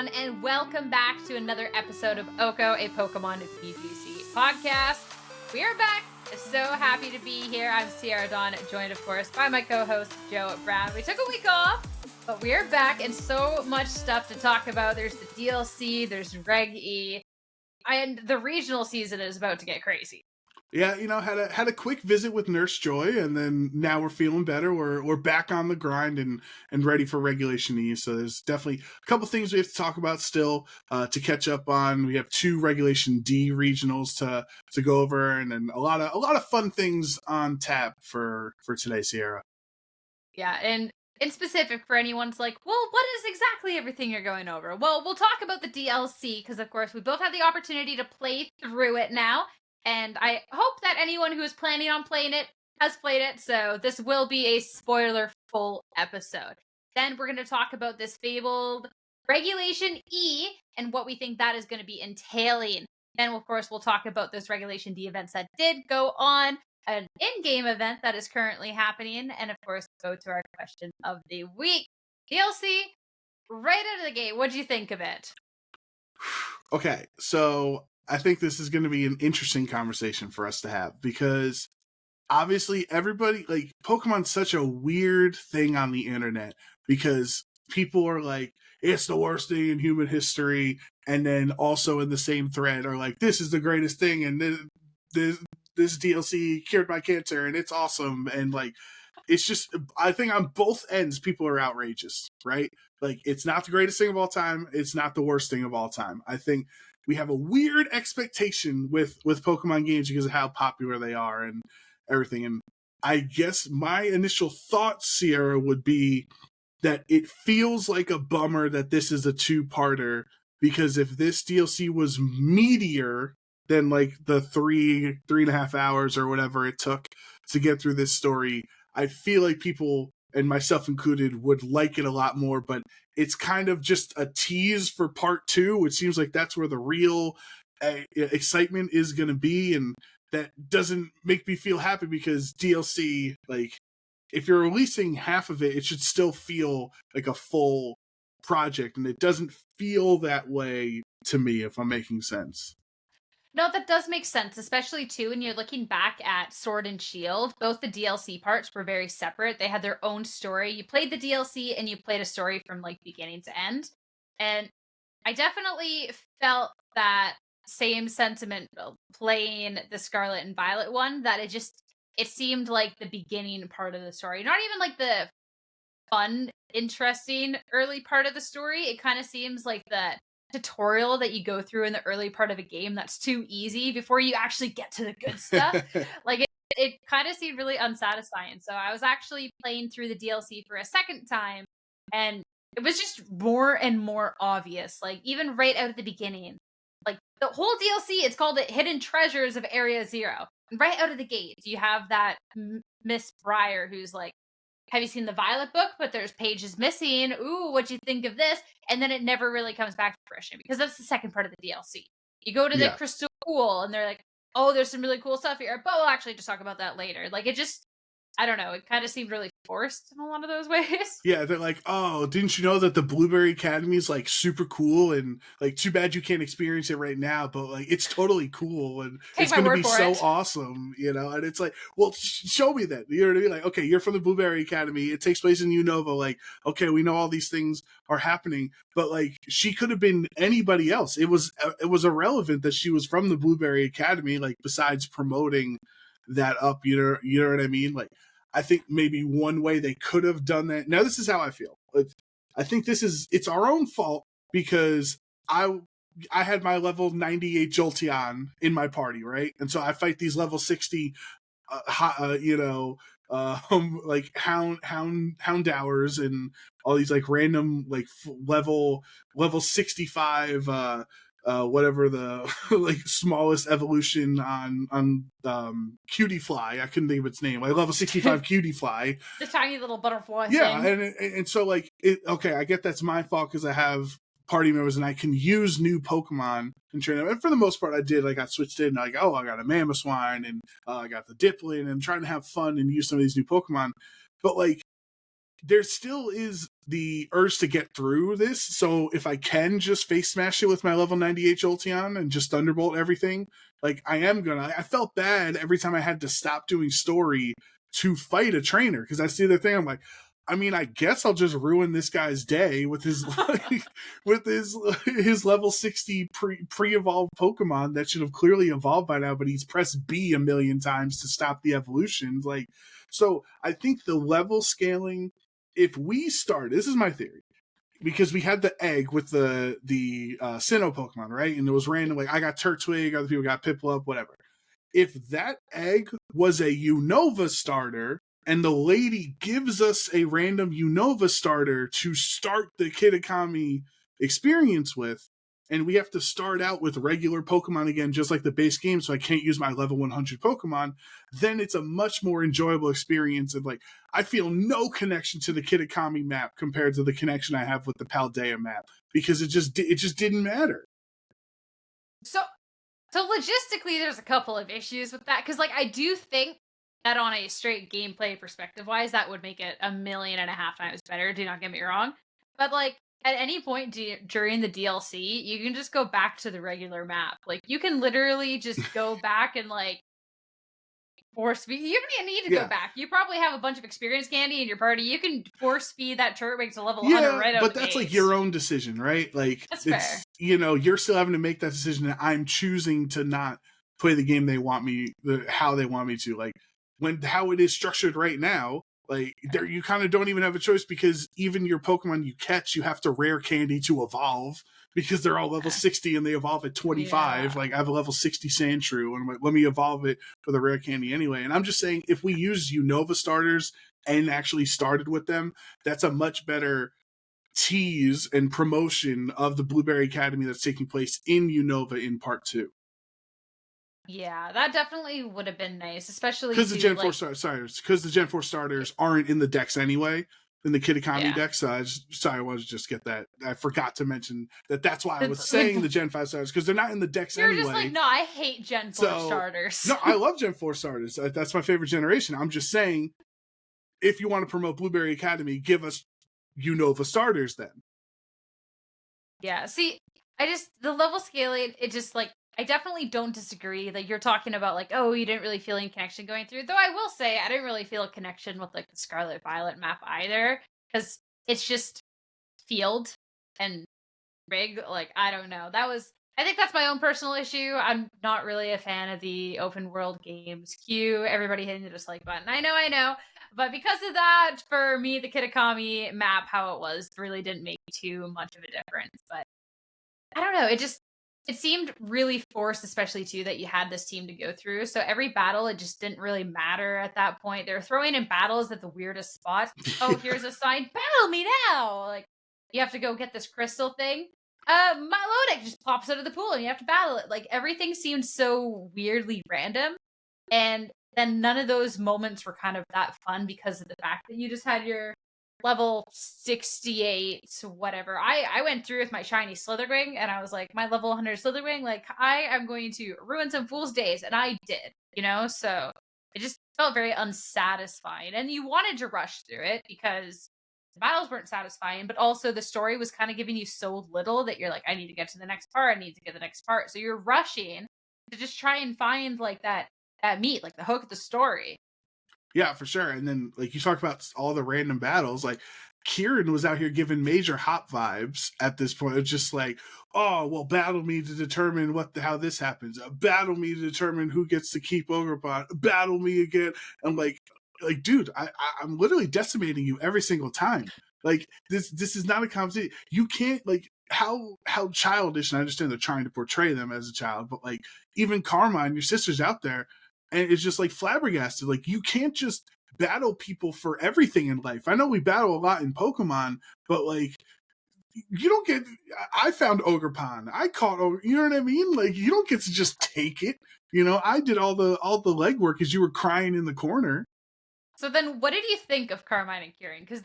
everyone, and welcome back to another episode of OHKO, a Pokemon VGC podcast. We are back. So happy to be here. I'm Sierra Dawn, joined, of course, by my co-host, Joe Brown. We took a week off, but we are back, and so much stuff to talk about. There's the DLC, there's Reg E, and the regional season is about to get crazy. Yeah, had a quick visit with Nurse Joy, and then now we're feeling better. We're back on the grind and ready for Regulation E. So there's definitely a couple things we have to talk about still to catch up on. We have 2 Regulation D regionals to go over, and then a lot of fun things on tap for today, Sierra. Yeah, and in specific for anyone's like, well, what is exactly everything you're going over? Well, we'll talk about the DLC because, of course, we both have the opportunity to play through it now. And I hope that anyone who is planning on playing it has played it, so this will be a spoiler-full episode. Then we're going to talk about this fabled Regulation E and what we think that is going to be entailing. Then, of course, we'll talk about those Regulation D events that did go on, an in-game event that is currently happening, and, of course, go to our question of the week. DLC, right out of the gate, what do you think of it? Okay, so I think this is going to be an interesting conversation for us to have because obviously everybody, like, Pokemon's such a weird thing on the internet because people are like, it's the worst thing in human history. And then also in the same thread are like, this is the greatest thing. And this DLC cured my cancer and it's awesome. And like, it's just, I think on both ends, people are outrageous, right? Like, it's not the greatest thing of all time. It's not the worst thing of all time. I think we have a weird expectation with Pokemon games because of how popular they are and everything. And I guess my initial thought, Sierra, would be that it feels like a bummer that this is a 2-parter because if this DLC was meatier than like the 3.5 hours or whatever it took to get through this story, I feel like people, and myself included, would like it a lot more, but it's kind of just a tease for part 2. It seems like that's where the real excitement is going to be, and that doesn't make me feel happy because DLC, like, if you're releasing half of it, it should still feel like a full project, and it doesn't feel that way to me, if I'm making sense. No, that does make sense, especially too when you're looking back at Sword and Shield. Both the DLC parts were very separate. They had their own story. You played the DLC and you played a story from like beginning to end. And I definitely felt that same sentiment playing the Scarlet and Violet one, that it seemed like the beginning part of the story. Not even like the fun, interesting early part of the story. It kind of seems like the tutorial that you go through in the early part of a game that's too easy before you actually get to the good stuff. Like it kind of seemed really unsatisfying. So I was actually playing through the DLC for a second time, and it was just more and more obvious. Like even right out at the beginning, like the whole DLC, it's called the Hidden Treasures of Area Zero. And right out of the gate, you have that Miss Briar who's like, have you seen the Violet book? But there's pages missing. Ooh, what'd you think of this? And then it never really comes back to fruition because that's the second part of the DLC. You go to the Crystal Pool and they're like, oh, there's some really cool stuff here, but we'll actually just talk about that later. Like, it just, I don't know, it kind of seemed really forced in a lot of those ways. Yeah, they're like, oh, didn't you know that the Blueberry Academy is like super cool and like too bad you can't experience it right now, but like it's totally cool and it's going to be so awesome, and it's like, well, show me that, you know what I mean? Like, okay, you're from the Blueberry Academy, it takes place in Unova, like, okay, we know all these things are happening, but like she could have been anybody else. It was irrelevant that she was from the Blueberry Academy, like besides promoting that up, you know what I mean? Like, I think maybe one way they could have done that. Now, this is how I feel. I think it's our own fault because I had my level 98 Jolteon in my party, right? And so I fight these level 60, like Houndours and all these like random like level 65 whatever the like smallest evolution on Cutie Fly. I couldn't think of its name. Like level 65 Cutie Fly. The tiny little butterfly thing. Yeah, and so like okay, I get that's my fault because I have party members and I can use new Pokemon and train them. And for the most part, I did. Like I switched in. Like, oh, I got a Mamoswine and I got the Dipplin and trying to have fun and use some of these new Pokemon. But like there still is the urge to get through this. So if I can just face smash it with my level 98 Jolteon and just Thunderbolt everything, like I am gonna. I felt bad every time I had to stop doing story to fight a trainer because I see the thing. I'm like, I mean, I guess I'll just ruin this guy's day with his with his level 60 pre-evolved Pokemon that should have clearly evolved by now, but he's pressed B a million times to stop the evolutions. Like, so I think the level scaling, if we start, this is my theory, because we had the egg with the Sinnoh Pokemon, right? And it was random. Like I got Turtwig, other people got Piplup, whatever. If that egg was a Unova starter, and the lady gives us a random Unova starter to start the Kitakami experience with, and we have to start out with regular Pokemon again, just like the base game, so I can't use my level 100 Pokemon, then it's a much more enjoyable experience. And like, I feel no connection to the Kitakami map compared to the connection I have with the Paldea map, because it just didn't matter. So logistically, there's a couple of issues with that, because like I do think that on a straight gameplay perspective wise, that would make it 1.5 million times better. Do not get me wrong, but like at any point during the DLC, you can just go back to the regular map. Like you can literally just go back and like force feed. You don't even need to go back. You probably have a bunch of experience candy in your party. You can force feed that Turtwig to level 100 right out but the that's base. like your own decision, right? Like that's it's fair. You know, you're still having to make that decision, and I'm choosing to not play the game they want me, how they want me to. Like how it is structured right now, like there you kind of don't even have a choice, because even your Pokemon you catch, you have to rare candy to evolve, because they're all level 60 and they evolve at 25. Yeah. Like I have a level 60 Sandshrew, and I'm like, let me evolve it with a rare candy anyway. And I'm just saying, if we use Unova starters and actually started with them, that's a much better tease and promotion of the Blueberry Academy that's taking place in Unova in part 2. Yeah, that definitely would have been nice, especially because the Gen 4 like, starters, because the Gen 4 starters aren't in the decks anyway, in the Kitakami decks. So I wanted to just get that. I forgot to mention that. That's why I was saying the Gen 5 starters, because they're not in the decks anyway. You're just like, no, I hate Gen 4 starters. No, I love Gen 4 starters. That's my favorite generation. I'm just saying, if you want to promote Blueberry Academy, give us Unova starters then. Yeah, see, the level scaling, it just like, I definitely don't disagree. Like you're talking about like, oh, you didn't really feel any connection going through. Though I will say I didn't really feel a connection with like the Scarlet Violet map either, because it's just field and rig. Like I don't know. I think that's my own personal issue. I'm not really a fan of the open world games. Cue everybody hitting the dislike button. I know. But because of that, for me, the Kitakami map, how it was, really didn't make too much of a difference. But I don't know. It seemed really forced, especially too, that you had this team to go through. So every battle, it just didn't really matter at that point. They're throwing in battles at the weirdest spots. Oh, here's a sign. Battle me now! Like, you have to go get this crystal thing. Milotic just pops out of the pool and you have to battle it. Like, everything seemed so weirdly random. And then none of those moments were kind of that fun because of the fact that you just had your level 68, whatever. I went through with my shiny Slitherwing and I was like, my level 100 Slitherwing, like, I am going to ruin some fool's days. And I did, so it just felt very unsatisfying. And you wanted to rush through it because the battles weren't satisfying, but also the story was kind of giving you so little that you're like, I need to get to the next part. I need to get the next part. So you're rushing to just try and find like that meat, like the hook of the story. Yeah, for sure. And then, like, you talk about all the random battles. Like, Kieran was out here giving major hop vibes at this point. It's just like, oh, well, battle me to determine how this happens. Battle me to determine who gets to keep Ogrepon. Battle me again. I'm like, dude, I'm literally decimating you every single time. Like, this is not a competition. You can't, like, how childish, and I understand they're trying to portray them as a child, but, like, even Carmine, your sister's out there, and it's just like flabbergasted. Like, you can't just battle people for everything in life. I know we battle a lot in Pokemon, but like, you don't get. I found Ogrepon. I caught. You know what I mean? Like, you don't get to just take it. I did all the legwork as you were crying in the corner. So then, what did you think of Carmine and Kieran? Because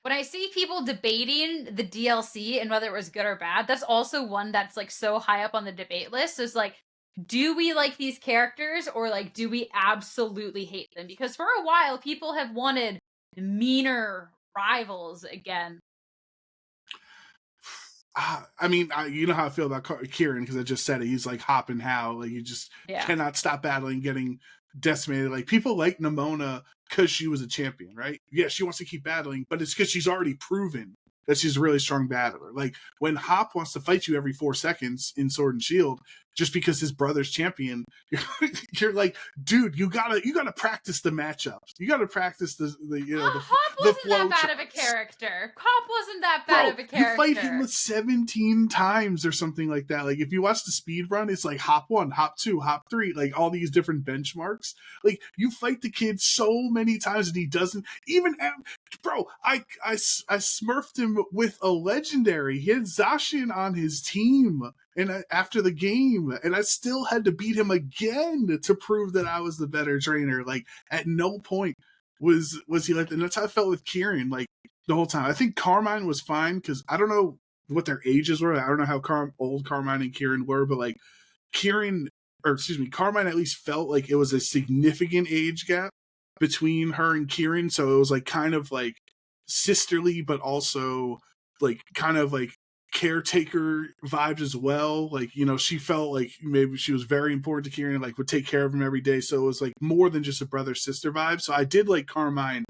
when I see people debating the DLC and whether it was good or bad, that's also one that's like so high up on the debate list. So it's like, do we like these characters or like do we absolutely hate them? Because for a while people have wanted meaner, rivals again. I mean, you know how I feel about Kieran, because I just said it. He's like Hop and How. Like, you just cannot stop battling, getting decimated. Like, people like Nimona because she was a champion, right? Yeah, she wants to keep battling, but it's because she's already proven that she's a really strong battler. Like, when Hop wants to fight you every 4 seconds in Sword and Shield, just because his brother's champion, you're like, dude, you gotta practice the matchups. You gotta practice the Hop wasn't that bad of a character. Hop wasn't that bad of a character. You fight him 17 times or something like that. Like, if you watch the speed run, it's like Hop 1, Hop 2, Hop 3, like all these different benchmarks. Like, you fight the kid so many times and he doesn't even. Bro, I smurfed him with a legendary. He had Zacian on his team, and after the game, and I still had to beat him again to prove that I was the better trainer. Like, at no point was he like that. And that's how I felt with Kieran, like, the whole time. I think Carmine was fine, because I don't know what their ages were. I don't know how old Carmine and Kieran were, but like Carmine at least felt like it was a significant age gap between her and Kieran, so it was like kind of like sisterly, but also like kind of like caretaker vibes as well. Like, you know, she felt like maybe she was very important to Kieran, like would take care of him every day, so it was like more than just a brother sister vibe. So I did like Carmine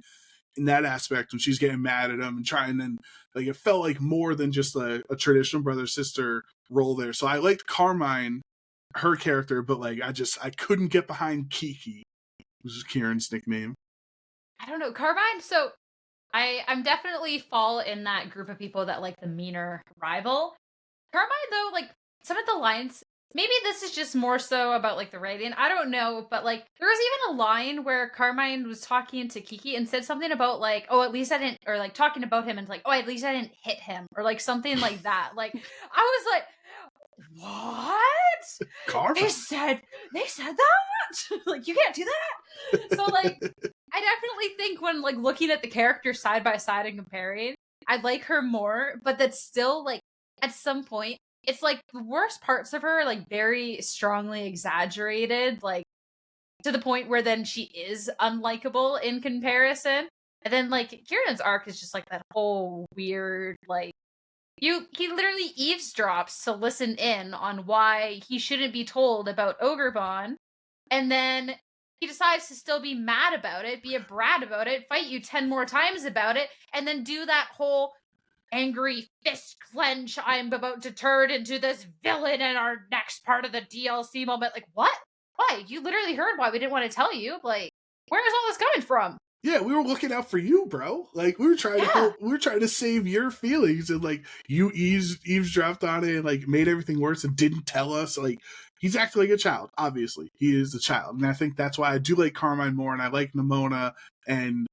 in that aspect when she's getting mad at him and trying, and like it felt like more than just a traditional brother sister role there. So I liked Carmine, her character, but like I couldn't get behind Kiki, which is Kieran's nickname. I don't know, Carmine. So I'm definitely fall in that group of people that like the meaner rival. Carmine, though, like some of the lines, maybe this is just more so about like the writing, I don't know, but like there was even a line where Carmine was talking to Kiki and said something about like, oh, at least I didn't, or like talking about him and like, oh, at least I didn't hit him, or like something like that. Like, I was like, what? Carmine? They said that? Like, you can't do that? So like, I definitely think when like looking at the characters side by side and comparing, I like her more, but that's still like at some point it's like the worst parts of her are like very strongly exaggerated, like to the point where then she is unlikable in comparison. And then like Kieran's arc is just like that whole weird like he literally eavesdrops to listen in on why he shouldn't be told about Ogrepon, and then he decides to still be mad about it, be a brat about it, fight you 10 more times about it, and then do that whole angry fist clench, I'm about to turn into this villain in our next part of the DLC moment. Like, what? Why? You literally heard why we didn't want to tell you. Like, where is all this coming from? Yeah, we were looking out for you, bro. Like, we were trying to save your feelings, and like you eavesdropped on it and like made everything worse and didn't tell us. Like, he's acting like a child. Obviously, he is a child, and I think that's why I do like Carmine more, and I like Nimona and,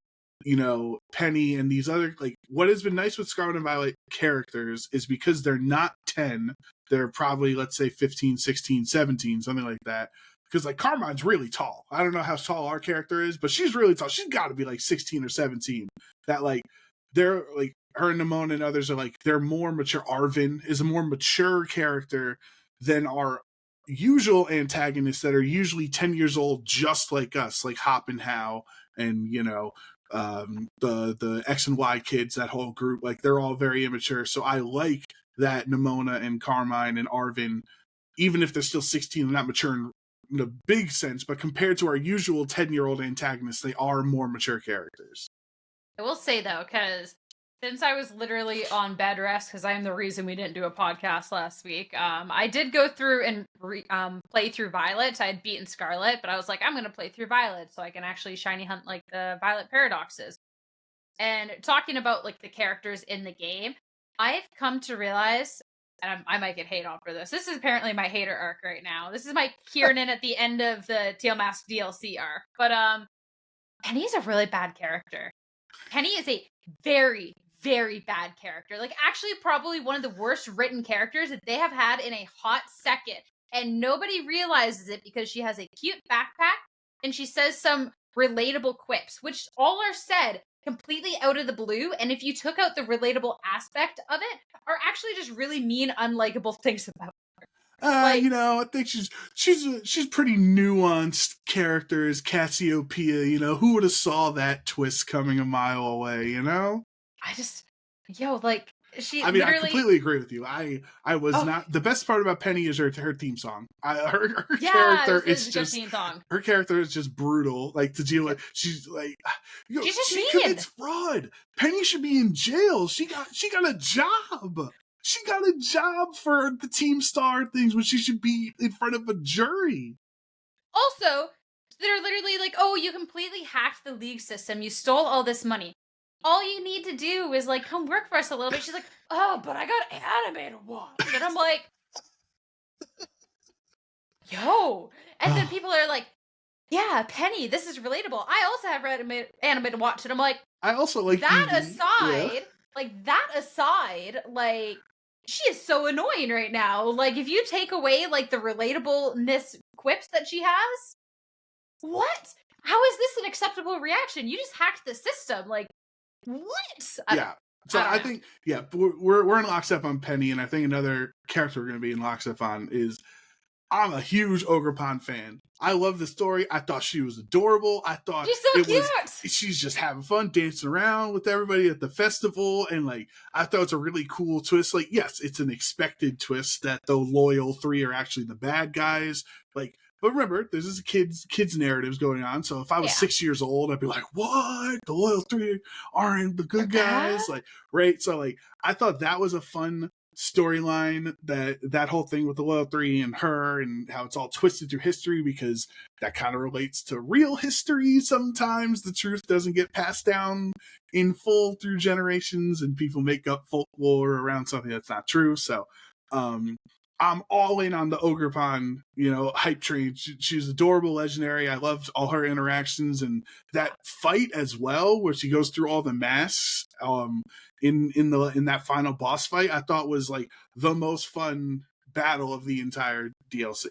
you know, Penny and these other, like, what has been nice with Scarlet and Violet characters is because they're not 10, they're probably, let's say 15, 16, 17, something like that. Because like Carmine's really tall. I don't know how tall our character is, but she's really tall. She's got to be like 16 or 17. That like they're like her and Nimona and others are like they're more mature. Arvin is a more mature character than our usual antagonists that are usually 10 years old, just like us, like Hop and How, and you know, the X and Y kids. That whole group, like they're all very immature. So I like that Nimona and Carmine and Arvin, even if they're still 16, they're not mature in a big sense, but compared to our usual 10-year-old antagonists, they are more mature characters. I will say though, because since I was literally on bed rest, because I am the reason we didn't do a podcast last week, I did go through and play through Violet. I had beaten Scarlet, but I was like, I'm going to play through Violet so I can actually shiny hunt like the Violet paradoxes. And talking about like the characters in the game, I've come to realize, and I might get hate on for this. This is apparently my hater arc right now. This is my Kieran at the end of the Teal Mask DLC arc. But Penny's a really bad character. Penny is a very, very bad character. Like, actually probably one of the worst written characters that they have had in a hot second. And nobody realizes it because she has a cute backpack and she says some relatable quips, which all are said completely out of the blue, and if you took out the relatable aspect of it, are actually just really mean, unlikable things about her. Like, you know, I think she's pretty nuanced character as Cassiopeia. You know, who would have saw that twist coming a mile away? You know. I just, yo, like, she I mean, I literally, completely agree with you. I was oh, not the best part about Penny is her theme song. Her yeah, character it was is a good just theme song. her character is just brutal. Like to deal Yep. with, she's like, She's just she mean. commits fraud. Penny should be in jail. She got a job. She got a job for the Team Star things when she should be in front of a jury. Also, they're literally like, oh, you completely hacked the league system. You stole all this money. All you need to do is like come work for us a little bit. She's like, oh, but I got animated watch. And I'm like, yo. And then people are like, yeah, Penny, this is relatable. I also have animated watch. And I'm like, I also like that Eevee. Yeah. aside, like, she is so annoying right now. Like, if you take away like the relatableness quips that she has, what? How is this an acceptable reaction? You just hacked the system. Like, what? Yeah. So I think we're in lockstep on Penny, and I think another character we're going to be in lockstep on is I'm a huge Ogrepon fan. I love the story. I thought she was adorable. I thought She's so cute. She's just having fun dancing around with everybody at the festival, and like I thought it's a really cool twist. Like, yes, it's an expected twist that the loyal three are actually the bad guys. Like, but remember, there's this kids narratives going on. So if I was 6 years old, I'd be like, "What? The loyal three aren't the good guys?" Like, right? So like, I thought that was a fun storyline, that whole thing with the loyal three and her and how it's all twisted through history, because that kind of relates to real history. Sometimes the truth doesn't get passed down in full through generations and people make up folklore around something that's not true. So I'm all in on the Ogrepon, hype train. She's adorable, legendary. I loved all her interactions and that fight as well, where she goes through all the masks. In that final boss fight, I thought was like the most fun battle of the entire DLC.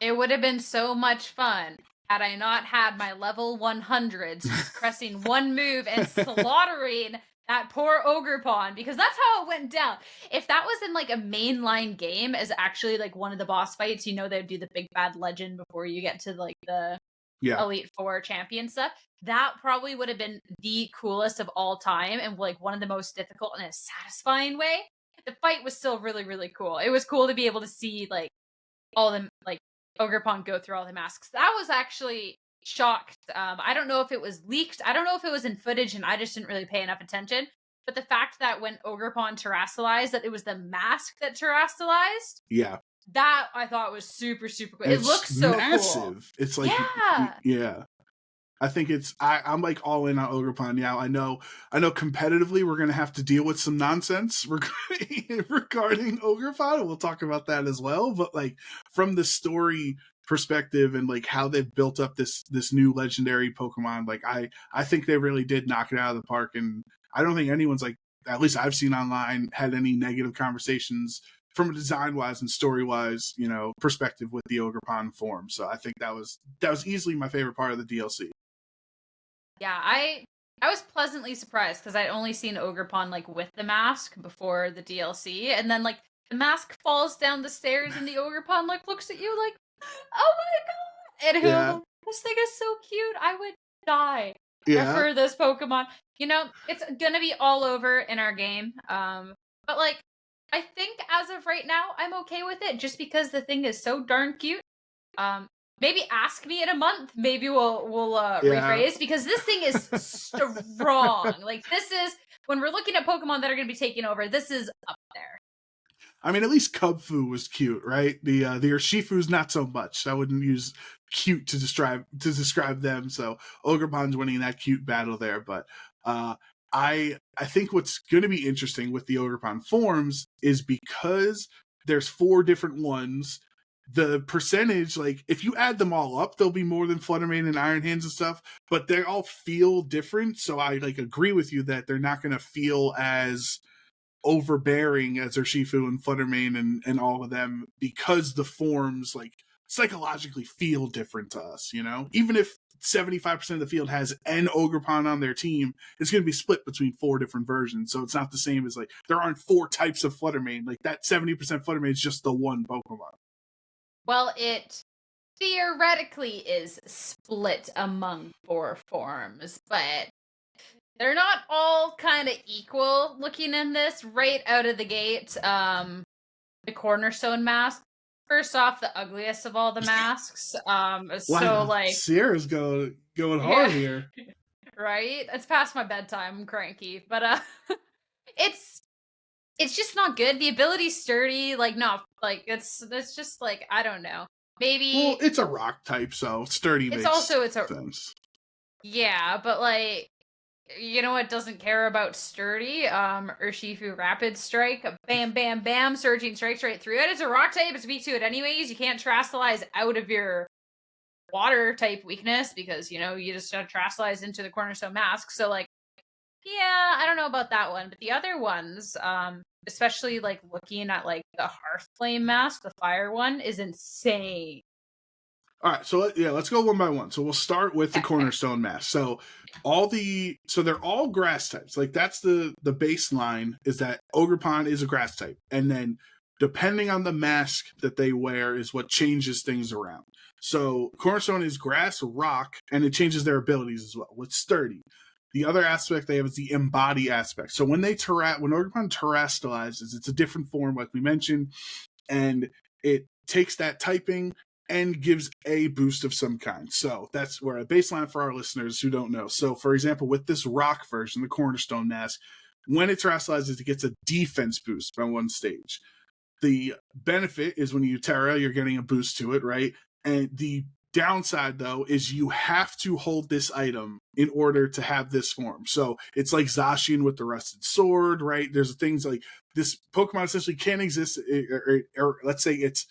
It would have been so much fun had I not had my level 100s just pressing one move and slaughtering that poor Ogrepon, because that's how it went down. If that was in like a mainline game as actually like one of the boss fights, they'd do the big bad legend before you get to like the Elite Four champion stuff. That probably would have been the coolest of all time and like one of the most difficult in a satisfying way. The fight was still really, really cool. It was cool to be able to see like all the like Ogrepon go through all the masks. That was actually shocked. I don't know if it was leaked. I don't know if it was in footage and I just didn't really pay enough attention. But the fact that when Ogrepon terastallized, that it was the mask that terastallized. Yeah. That I thought was super, super cool. It looks so massive. Cool. It's like, yeah. I think I'm like all in on Ogrepon now. I know competitively we're going to have to deal with some nonsense regarding Ogrepon. We'll talk about that as well. But like from the story perspective and like how they've built up this new legendary Pokemon, like I think they really did knock it out of the park. And I don't think anyone's like, at least I've seen online, had any negative conversations from a design wise and story wise, perspective with the Ogrepon form. So I think that was easily my favorite part of the DLC. Yeah, I was pleasantly surprised because I'd only seen Ogrepon like with the mask before the DLC, and then like the mask falls down the stairs and the Ogrepon like looks at you like, oh my god! And this thing is so cute. I would die for this Pokemon. It's gonna be all over in our game. But like I think as of right now, I'm okay with it just because the thing is so darn cute. Maybe ask me in a month. Maybe we'll rephrase, because this thing is strong. Like this is, when we're looking at Pokemon that are going to be taking over, this is up there. I mean, at least Cubfu was cute, right? The Urshifu's not so much. I wouldn't use cute to describe them. So Ogrepon's winning that cute battle there. But I think what's going to be interesting with the Ogrepon forms is because there's 4 different ones. The percentage, like if you add them all up, there'll be more than Fluttermane and Iron Hands and stuff, but they all feel different. So I like agree with you that they're not going to feel as overbearing as Urshifu and Fluttermane and all of them, because the forms like psychologically feel different to us. Even if 75% of the field has an Ogrepon on their team, it's going to be split between 4 different versions. So it's not the same as like there aren't 4 types of Fluttermane. Like that 70% Fluttermane is just the one Pokemon. Well, it theoretically is split among 4 forms, but They're not all kind of equal looking in this right out of the gate. The cornerstone mask, first off, the ugliest of all the masks. So Wow, like, Sierra's going yeah, hard here. right. It's past my bedtime. I'm cranky, but it's just not good. The ability's sturdy. Like, no, like it's just like I don't know. Well, Maybe it's a rock type, so sturdy makes it's a sense. yeah, but like you know what doesn't care about sturdy? Urshifu Rapid Strike. Bam, bam, bam. Surging strikes right through it. It's a rock type. It's weak to it anyways. You can't Terastallize out of your water type weakness because, you know, you just Terastallize into the Cornerstone Mask. So, like, yeah, I don't know about that one. But the other ones, especially, like, looking at, like, the Hearth Flame Mask, the fire one, is insane. All right, so let's go one by one. So we'll start with the cornerstone mask. So they're all grass types. Like that's the baseline is that Ogrepon is a grass type, and then depending on the mask that they wear is what changes things around. So cornerstone is grass, rock, and it changes their abilities as well. With sturdy, the other aspect they have is the embody aspect. So when Ogrepon terastallizes, it's a different form, like we mentioned, and it takes that typing and gives a boost of some kind. So that's where a baseline for our listeners who don't know. So for example, with this rock version, the cornerstone mask, when it terastallizes, it gets a defense boost by one stage. The benefit is when you Terra, you're getting a boost to it, right? And the downside though is you have to hold this item in order to have this form. So it's like Zacian with the rusted sword, right? There's things like this Pokemon essentially can't exist, or let's say it's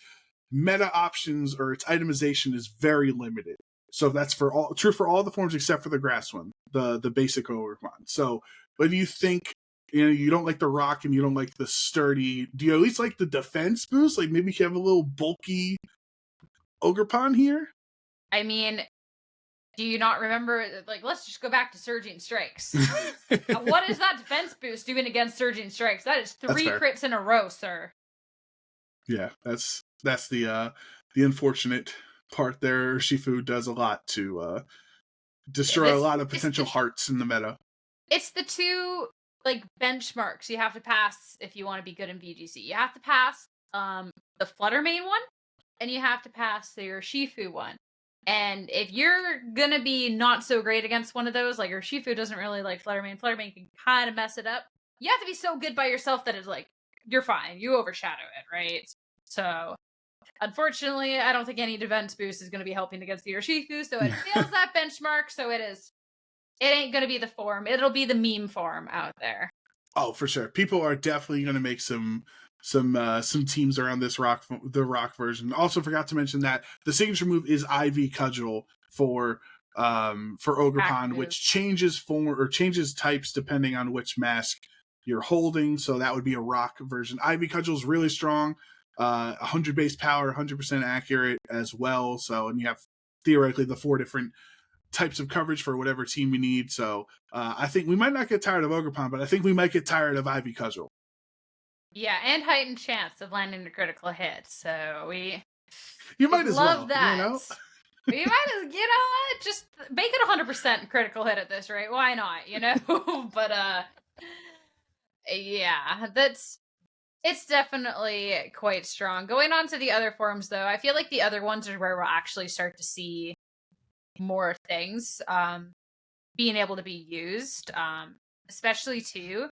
meta options or its itemization is very limited. So that's true for all the forms except for the grass one, the basic Ogrepon. So what do you think? You know, you don't like the rock and you don't like the sturdy. Do you at least like the defense boost? Like maybe you have a little bulky Ogrepon here? I mean, do you not remember? Like, let's just go back to Surging Strikes. What is that defense boost doing against Surging Strikes? That is 3 crits in a row, sir. Yeah, that's the unfortunate part there. Shifu does a lot to destroy a lot of potential hearts in the meta. It's the two like benchmarks you have to pass if you want to be good in VGC. You have to pass the Fluttermane one, and you have to pass the Urshifu one. And if you're gonna be not so great against one of those, like Urshifu doesn't really like Fluttermane can kind of mess it up. You have to be so good by yourself that it's like you're fine. You overshadow it, right? So, unfortunately, I don't think any defense boost is going to be helping against the Urshifu, so it fails that benchmark, so it ain't going to be the form. It'll be the meme form out there. Oh, for sure. People are definitely going to make some teams around the rock version. Also forgot to mention that the signature move is Ivy Cudgel for Ogrepon, which changes form or changes types depending on which mask you're holding. So that would be a rock version. Ivy Cudgel is really strong. 100 base power, 100% accurate as well. So, and you have theoretically the 4 different types of coverage for whatever team you need. So, I think we might not get tired of Ogrepon, but I think we might get tired of Ivy Cudgel. Yeah, and heightened chance of landing a critical hit. So you might as love well, that. You know? You might as what? Just make it 100% critical hit at this rate. Why not? You know, but yeah, it's definitely quite strong. Going on to the other forms, though, I feel like the other ones are where we'll actually start to see more things being able to be used, especially too.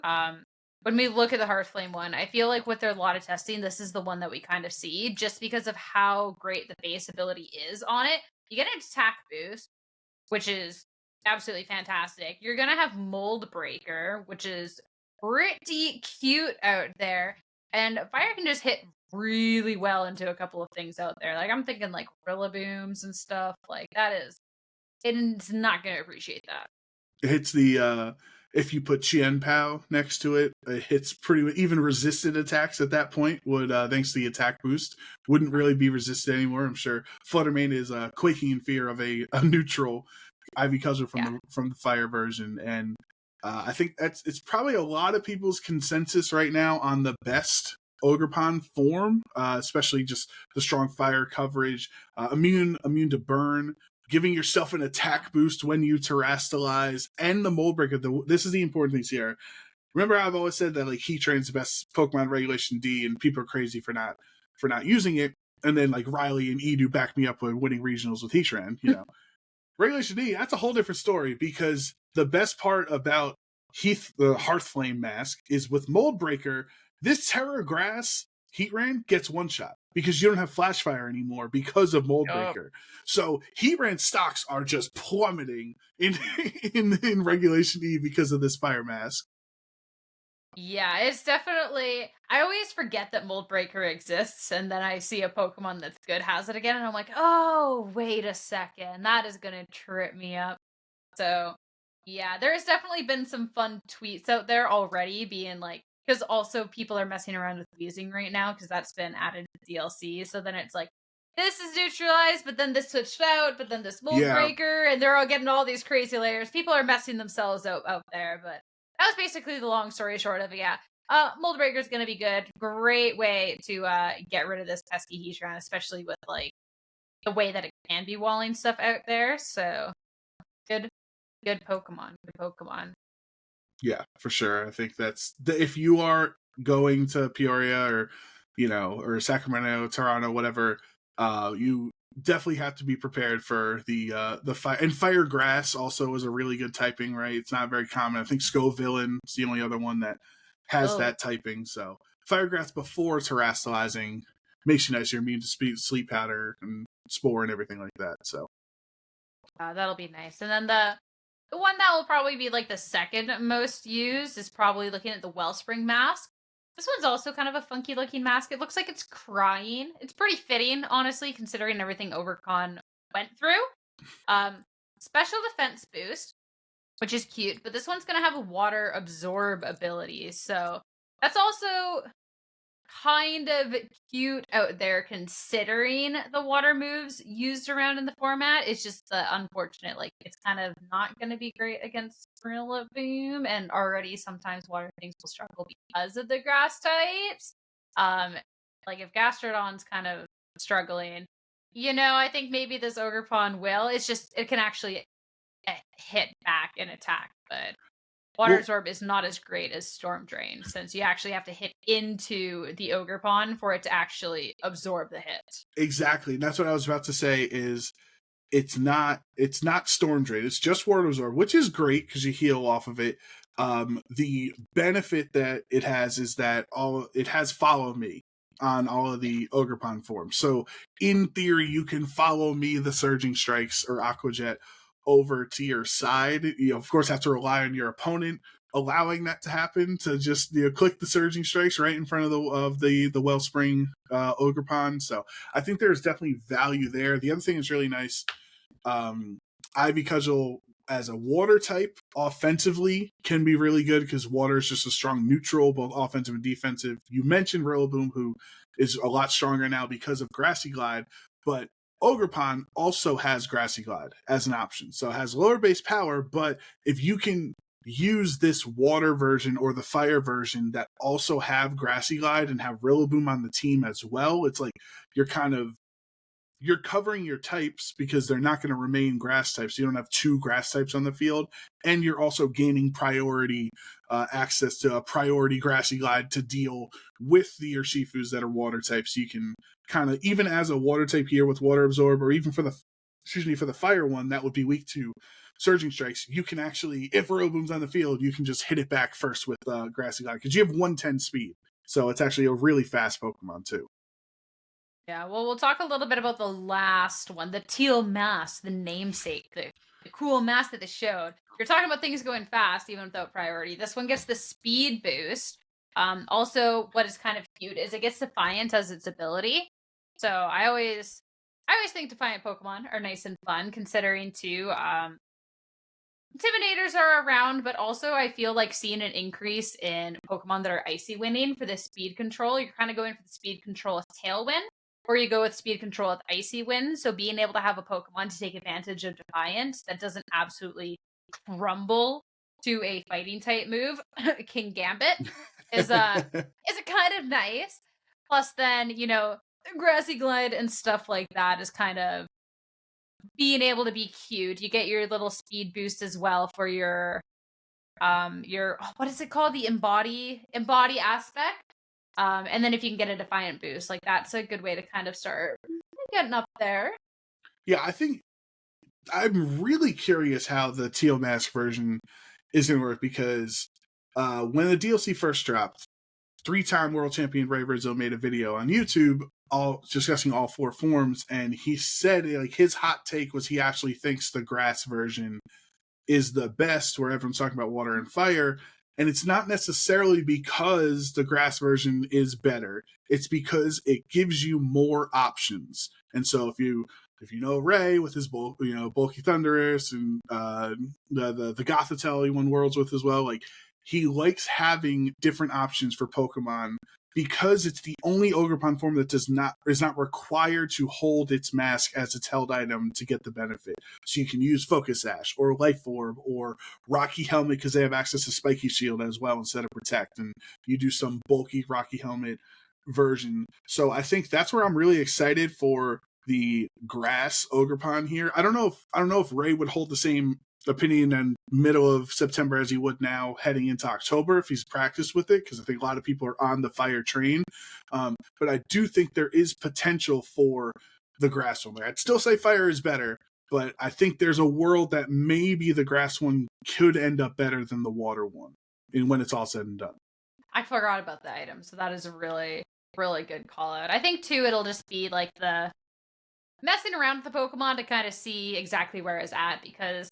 When we look at the Hearthflame one, I feel like with their lot of testing, this is the one that we kind of see just because of how great the base ability is on it. You get an attack boost, which is absolutely fantastic. You're going to have Mold Breaker, which is pretty cute out there, and fire can just hit really well into a couple of things out there. Like I'm thinking like Rillabooms and stuff like that. It's not going to appreciate that. It hits the if you put Chien Pao next to it, it hits pretty even resisted attacks at that point would thanks to the attack boost wouldn't really be resisted anymore. I'm sure Fluttermane is quaking in fear of a neutral Ivy Cudgel from the fire version, and I think it's probably a lot of people's consensus right now on the best Ogrepon form, especially just the strong fire coverage, immune to burn, giving yourself an attack boost when you terrestrialize, and the Mold Breaker. This is the important things here. Remember, I've always said that like Heatran's the best Pokemon Regulation D, and people are crazy for not using it. And then like Riley and Edu back me up with winning regionals with Heatran. Regulation D, that's a whole different story, because the best part about the Hearthflame mask is with Mold Breaker, this Terra Grass Heatran gets one shot because you don't have Flash Fire anymore because of Mold Breaker. So Heatran stocks are just plummeting in Regulation E because of this Fire mask. Yeah, it's definitely. I always forget that Mold Breaker exists, and then I see a Pokemon that's good has it again, and I'm like, oh, wait a second, that is gonna trip me up. So, yeah, there has definitely been some fun tweets out there already, being like, because also people are messing around with Weezing right now, because that's been added to DLC. So then it's like, this is neutralized, but then this switched out, but then this Mold Breaker, and they're all getting all these crazy layers. People are messing themselves out there, but. That was basically the long story short of it, yeah. Mold Breaker is going to be good. Great way to get rid of this pesky Heatran, especially with, like, the way that it can be walling stuff out there. So, good Pokemon. Good Pokemon. Yeah, for sure. I think that's... if you are going to Peoria or, or Sacramento, Toronto, whatever, you definitely have to be prepared for the fire. And Fire Grass also is a really good typing, right? It's not very common. I think Scovillain is the only other one that has that typing. So Fire Grass before terrestrializing makes you nice. You're immune to sleep powder and spore and everything like that. So that'll be nice. And then the one that will probably be like the second most used is probably looking at the Wellspring mask. This one's also kind of a funky looking mask. It looks like it's crying. It's pretty fitting, honestly, considering everything Ogrepon went through. Special defense boost, which is cute, but this one's going to have a water absorb ability. So that's also kind of cute out there, considering the water moves used around in the format. It's just unfortunate, like, it's kind of not going to be great against Rillaboom, and already sometimes water things will struggle because of the grass types. Like, if Gastrodon's kind of struggling, I think maybe this Ogrepon will. It's just, it can actually hit back and attack, but Water Absorb is not as great as Storm Drain, since you actually have to hit into the Ogrepon for it to actually absorb the hit. Exactly. And that's what I was about to say is it's not Storm Drain. It's just Water Absorb, which is great because you heal off of it. The benefit that it has is that it has Follow Me on all of the Ogrepon forms. So in theory, you can Follow Me the Surging Strikes or Aqua Jet over to your side. You of course have to rely on your opponent allowing that to happen, to just click the Surging Strikes right in front of the Wellspring Ogrepon. So I think there's definitely value there. The other thing that's really nice, Ivy Cudgel as a water type offensively can be really good because water is just a strong neutral, both offensive and defensive. You mentioned Rillaboom, who is a lot stronger now because of Grassy Glide, but Ogrepon also has Grassy Glide as an option. So it has lower base power, but if you can use this water version or the fire version that also have Grassy Glide and have Rillaboom on the team as well, it's like you're covering your types because they're not going to remain grass types. You don't have two grass types on the field, and you're also gaining priority access to a priority Grassy Glide to deal with the Urshifus that are water types. So you can kind of, even as a water type here with Water Absorb, or even for the fire one that would be weak to Surging Strikes, you can actually, if Rillaboom's on the field, you can just hit it back first with Grassy Glide because you have 110 speed. So it's actually a really fast Pokemon too. Yeah, well, we'll talk a little bit about the last one, the Teal Mask, the namesake, the cool mask that they showed. You're talking about things going fast, even without priority. This one gets the speed boost. Also, what is kind of cute is it gets Defiant as its ability. So I always think Defiant Pokemon are nice and fun, considering too, Intimidators are around, but also I feel like seeing an increase in Pokemon that are Icy winning for the speed control. You're kind of going for the speed control with Tailwind, or you go with speed control with Icy Wind. So being able to have a Pokemon to take advantage of Defiant that doesn't absolutely crumble to a fighting type move, King Gambit, is a kind of nice. Plus then, Grassy Glide and stuff like that is kind of being able to be cute. You get your little speed boost as well for your what is it called? The embody aspect. And then if you can get a defiant boost, like that's a good way to kind of start getting up there. Yeah, I think I'm really curious how the Teal Mask version is going to work because when the DLC first dropped, 3-time world champion Ray Rizzo made a video on YouTube all discussing all 4 forms, and he said like his hot take was he actually thinks the grass version is the best, where everyone's talking about water and fire. And it's not necessarily because the grass version is better. It's because it gives you more options. And so if you know Ray with his bulky Thundurus and the Gothitelle he won worlds with as well, like he likes having different options for Pokemon because it's the only Ogrepon form that is not required to hold its mask as its held item to get the benefit. So you can use Focus Sash or Life Orb or Rocky Helmet because they have access to Spiky Shield as well instead of Protect, and you do some bulky Rocky Helmet version. So I think that's where I'm really excited for the grass Ogrepon here. I don't know if Ray would hold the same opinion in middle of September as he would now heading into October if he's practiced with it, because I think a lot of people are on the fire train. But I do think there is potential for the grass one. I'd still say fire is better, but I think there's a world that maybe the grass one could end up better than the water one, and when it's all said and done. I forgot about the item, so that is a really, really good call out. I think too it'll just be like the messing around with the Pokemon to kind of see exactly where it's at, because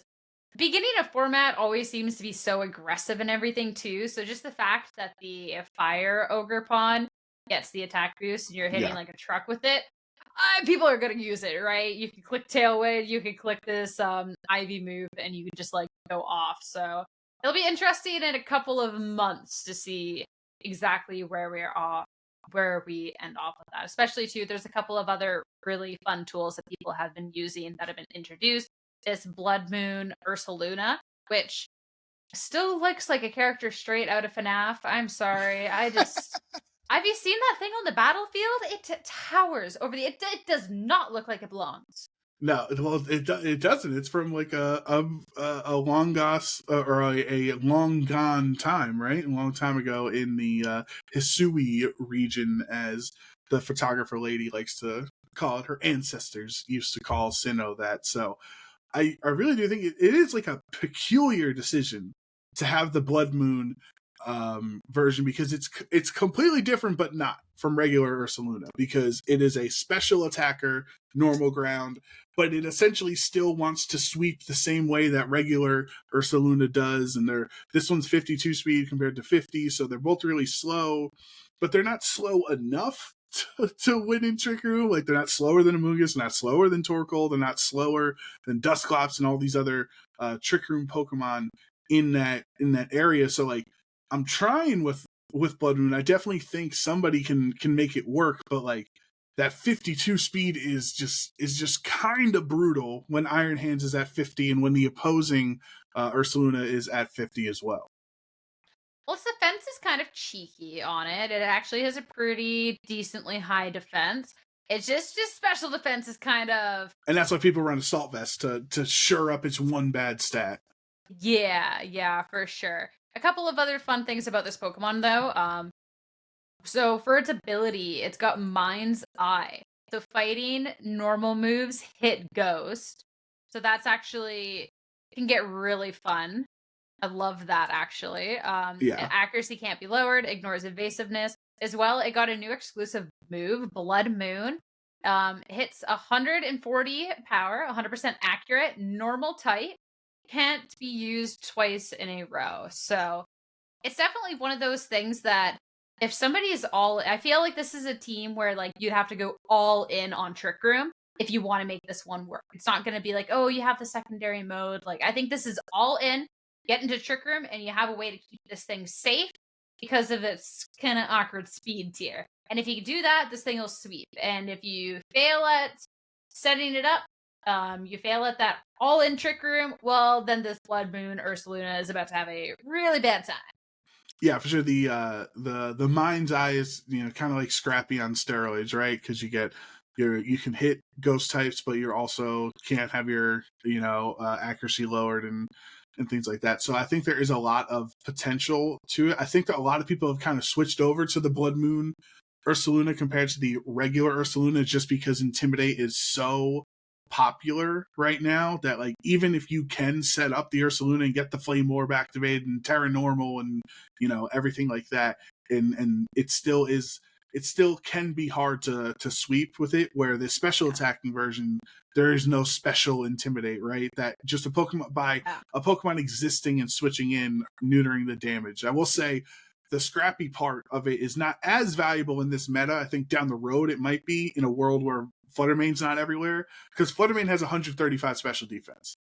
the beginning of format always seems to be so aggressive and everything too. So just the fact that the fire Ogrepon gets the attack boost and you're hitting like a truck with it, people are gonna use it, right? You can click Tailwind, you can click this Ivy move, and you can just like go off. So it'll be interesting in a couple of months to see exactly where we end off with that. Especially too, there's a couple of other really fun tools that people have been using that have been introduced. This Blood Moon Ursaluna, which still looks like a character straight out of FNAF. I'm sorry. Have you seen that thing on the battlefield? It towers over it does not look like it belongs. No, well, it doesn't. It's from like a long a long gone time, right? A long time ago in the Hisui region, as the photographer lady likes to call it. Her ancestors used to call Sinnoh that. So I really do think it is like a peculiar decision to have the Blood Moon version, because it's completely different, but not from regular Ursaluna, because it is a special attacker, normal ground, but it essentially still wants to sweep the same way that regular Ursaluna does. And this one's 52 speed compared to 50, so they're both really slow, but they're not slow enough to win in Trick Room. Like, they're not slower than Amoonguss, not slower than Torkoal, they're not slower than Dusclops and all these other Trick Room Pokemon in that area. So like, I'm trying with Blood Moon. I definitely think somebody can make it work, but like that 52 speed is just kind of brutal when Iron Hands is at 50 and when the opposing Ursaluna is at 50 as well. Well, its defense is kind of cheeky on it. It actually has a pretty decently high defense. It's just special defense is kind of... And that's why people run Assault Vest, to shore up its one bad stat. Yeah, for sure. A couple of other fun things about this Pokemon, though. So for its ability, it's got Mind's Eye. So fighting normal moves hit Ghost. So that's actually... It can get really fun. I love that, actually. Accuracy can't be lowered, ignores evasiveness. As well, it got a new exclusive move, Blood Moon. Hits 140 power, 100% accurate, normal type. Can't be used twice in a row. So it's definitely one of those things that if somebody is I feel like this is a team where like you'd have to go all in on Trick Room if you want to make this one work. It's not going to be like, oh, you have the secondary mode. Like, I think this is all in. Get into Trick Room, and you have a way to keep this thing safe because of its kind of awkward speed tier. And if you do that, this thing will sweep. And if you fail at setting it up, you fail at that all-in Trick Room, well, then this Blood Moon Ursaluna is about to have a really bad time. Yeah, for sure. The Mind's Eye is, kind of like Scrappy on steroids, right? Because you get you can hit ghost types, but you're also can't have your accuracy lowered and things like that. So I think there is a lot of potential to it. I think that a lot of people have kind of switched over to the Blood Moon Ursaluna compared to the regular Ursaluna, just because Intimidate is so popular right now that, like, even if you can set up the Ursaluna and get the Flame Orb activated and Terra Normal and everything like that, and it still can be hard to sweep with it, where the special attacking version, there is no special Intimidate, right? That just a Pokemon existing and switching in, neutering the damage. I will say the scrappy part of it is not as valuable in this meta. I think down the road it might be, in a world where Fluttermane's not everywhere, because Fluttermane has 135 special defense.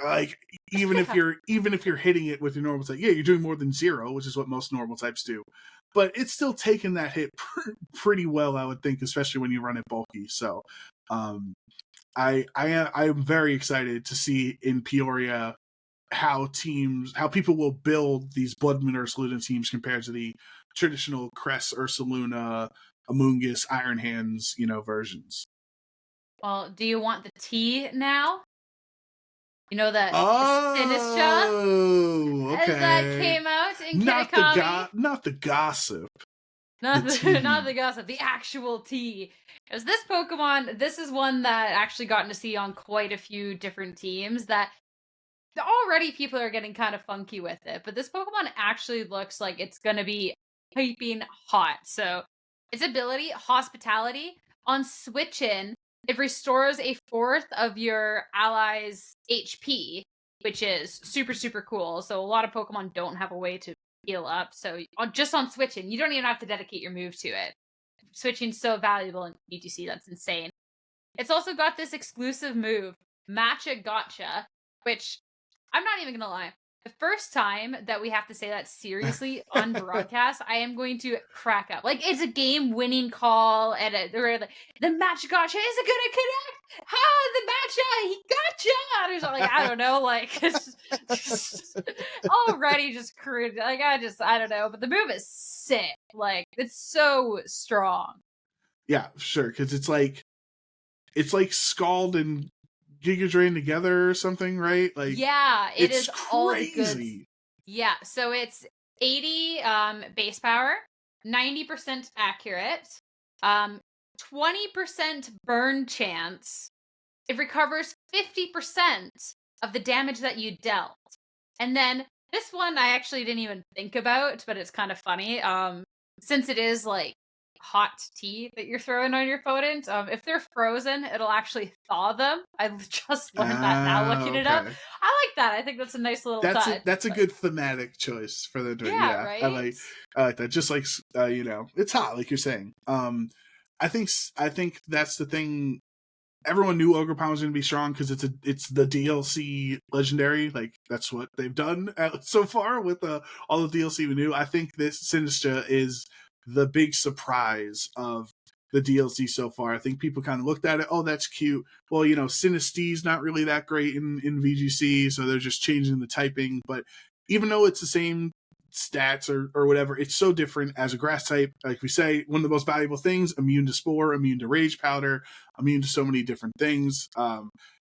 Like, even if you're hitting it with your normal type, you're doing more than 0, which is what most normal types do. But it's still taking that hit pretty well, I would think, especially when you run it bulky. So, I am very excited to see in Peoria how people will build these Blood Moon Ursaluna teams compared to the traditional Crest Ursaluna, Amoonguss, Iron Hands, versions. Well, do you want the T now? You know that Sinistcha? Oh, okay. As that came out in Kitakami? Not the gossip. Not the gossip, the actual T. Because this Pokemon, this is one that actually gotten to see on quite a few different teams, that already people are getting kind of funky with it. But this Pokemon actually looks like it's going to be piping hot. So its ability, Hospitality, on switch in, it restores a fourth of your ally's HP, which is super, super cool. So a lot of Pokemon don't have a way to heal up. So just on switching, you don't even have to dedicate your move to it. Switching's so valuable in BGC, that's insane. It's also got this exclusive move, Matcha Gotcha, which I'm not even gonna lie. The first time that we have to say that seriously on broadcast, I am going to crack up. Like, it's a game-winning call, and they're like, the Matcha Gotcha isn't gonna connect. The Matcha, he gotcha. Or something, like, I don't know, like, it's just already just crude. Like, I don't know, but the move is sick. Like, it's so strong. Yeah, sure, because it's like Scald and Giga Drain together or something, right? Like, yeah, it's crazy. All good. Yeah, so it's 80 base power, 90% accurate, 20% burn chance. It recovers 50% of the damage that you dealt. And then this one I actually didn't even think about, but it's kind of funny. Since it is like hot tea that you're throwing on your opponent, if they're frozen, it'll actually thaw them. I just learned that now looking it up. I like that. I think that's a nice little touch. That's a good thematic choice for them to right? I like that. Just like it's hot, like you're saying. I think that's the thing. Everyone knew Ogrepon was going to be strong because it's the DLC legendary. Like, that's what they've done so far with all the DLC we knew. I think this Sinistcha is the big surprise of the DLC so far. I think people kind of looked at it, oh, that's cute. Well, Sinistee's not really that great in VGC, so they're just changing the typing. But even though it's the same stats or whatever, it's so different as a grass type. Like we say, one of the most valuable things, immune to Spore, immune to Rage Powder, immune to so many different things.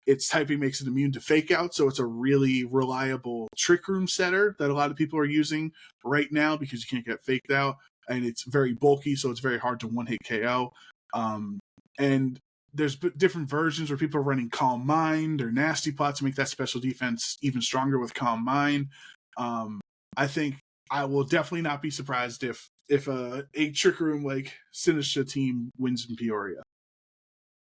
Its typing makes it immune to Fake Out, so it's a really reliable Trick Room setter that a lot of people are using right now because you can't get faked out. And it's very bulky, so it's very hard to one-hit KO. And there's different versions where people are running Calm Mind or Nasty Plot to make that special defense even stronger with Calm Mind. I think I will definitely not be surprised if a Trick Room like Sinistcha team wins in Peoria.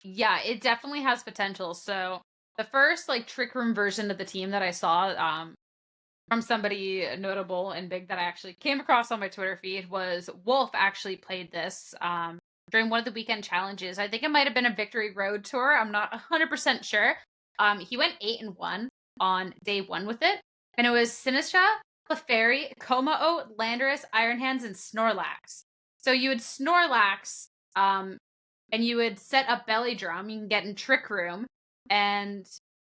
Yeah, it definitely has potential. So the first Trick Room version of the team that I saw from somebody notable and big that I actually came across on my Twitter feed was Wolf actually played this during one of the weekend challenges. I think it might have been a Victory Road Tour. I'm not 100% sure. He went 8-1 on day 1 with it. And it was Sinistcha, Clefairy, Komao, Landorus, Iron Hands, and Snorlax. So you would Snorlax, and you would set up Belly Drum. You can get in Trick Room, and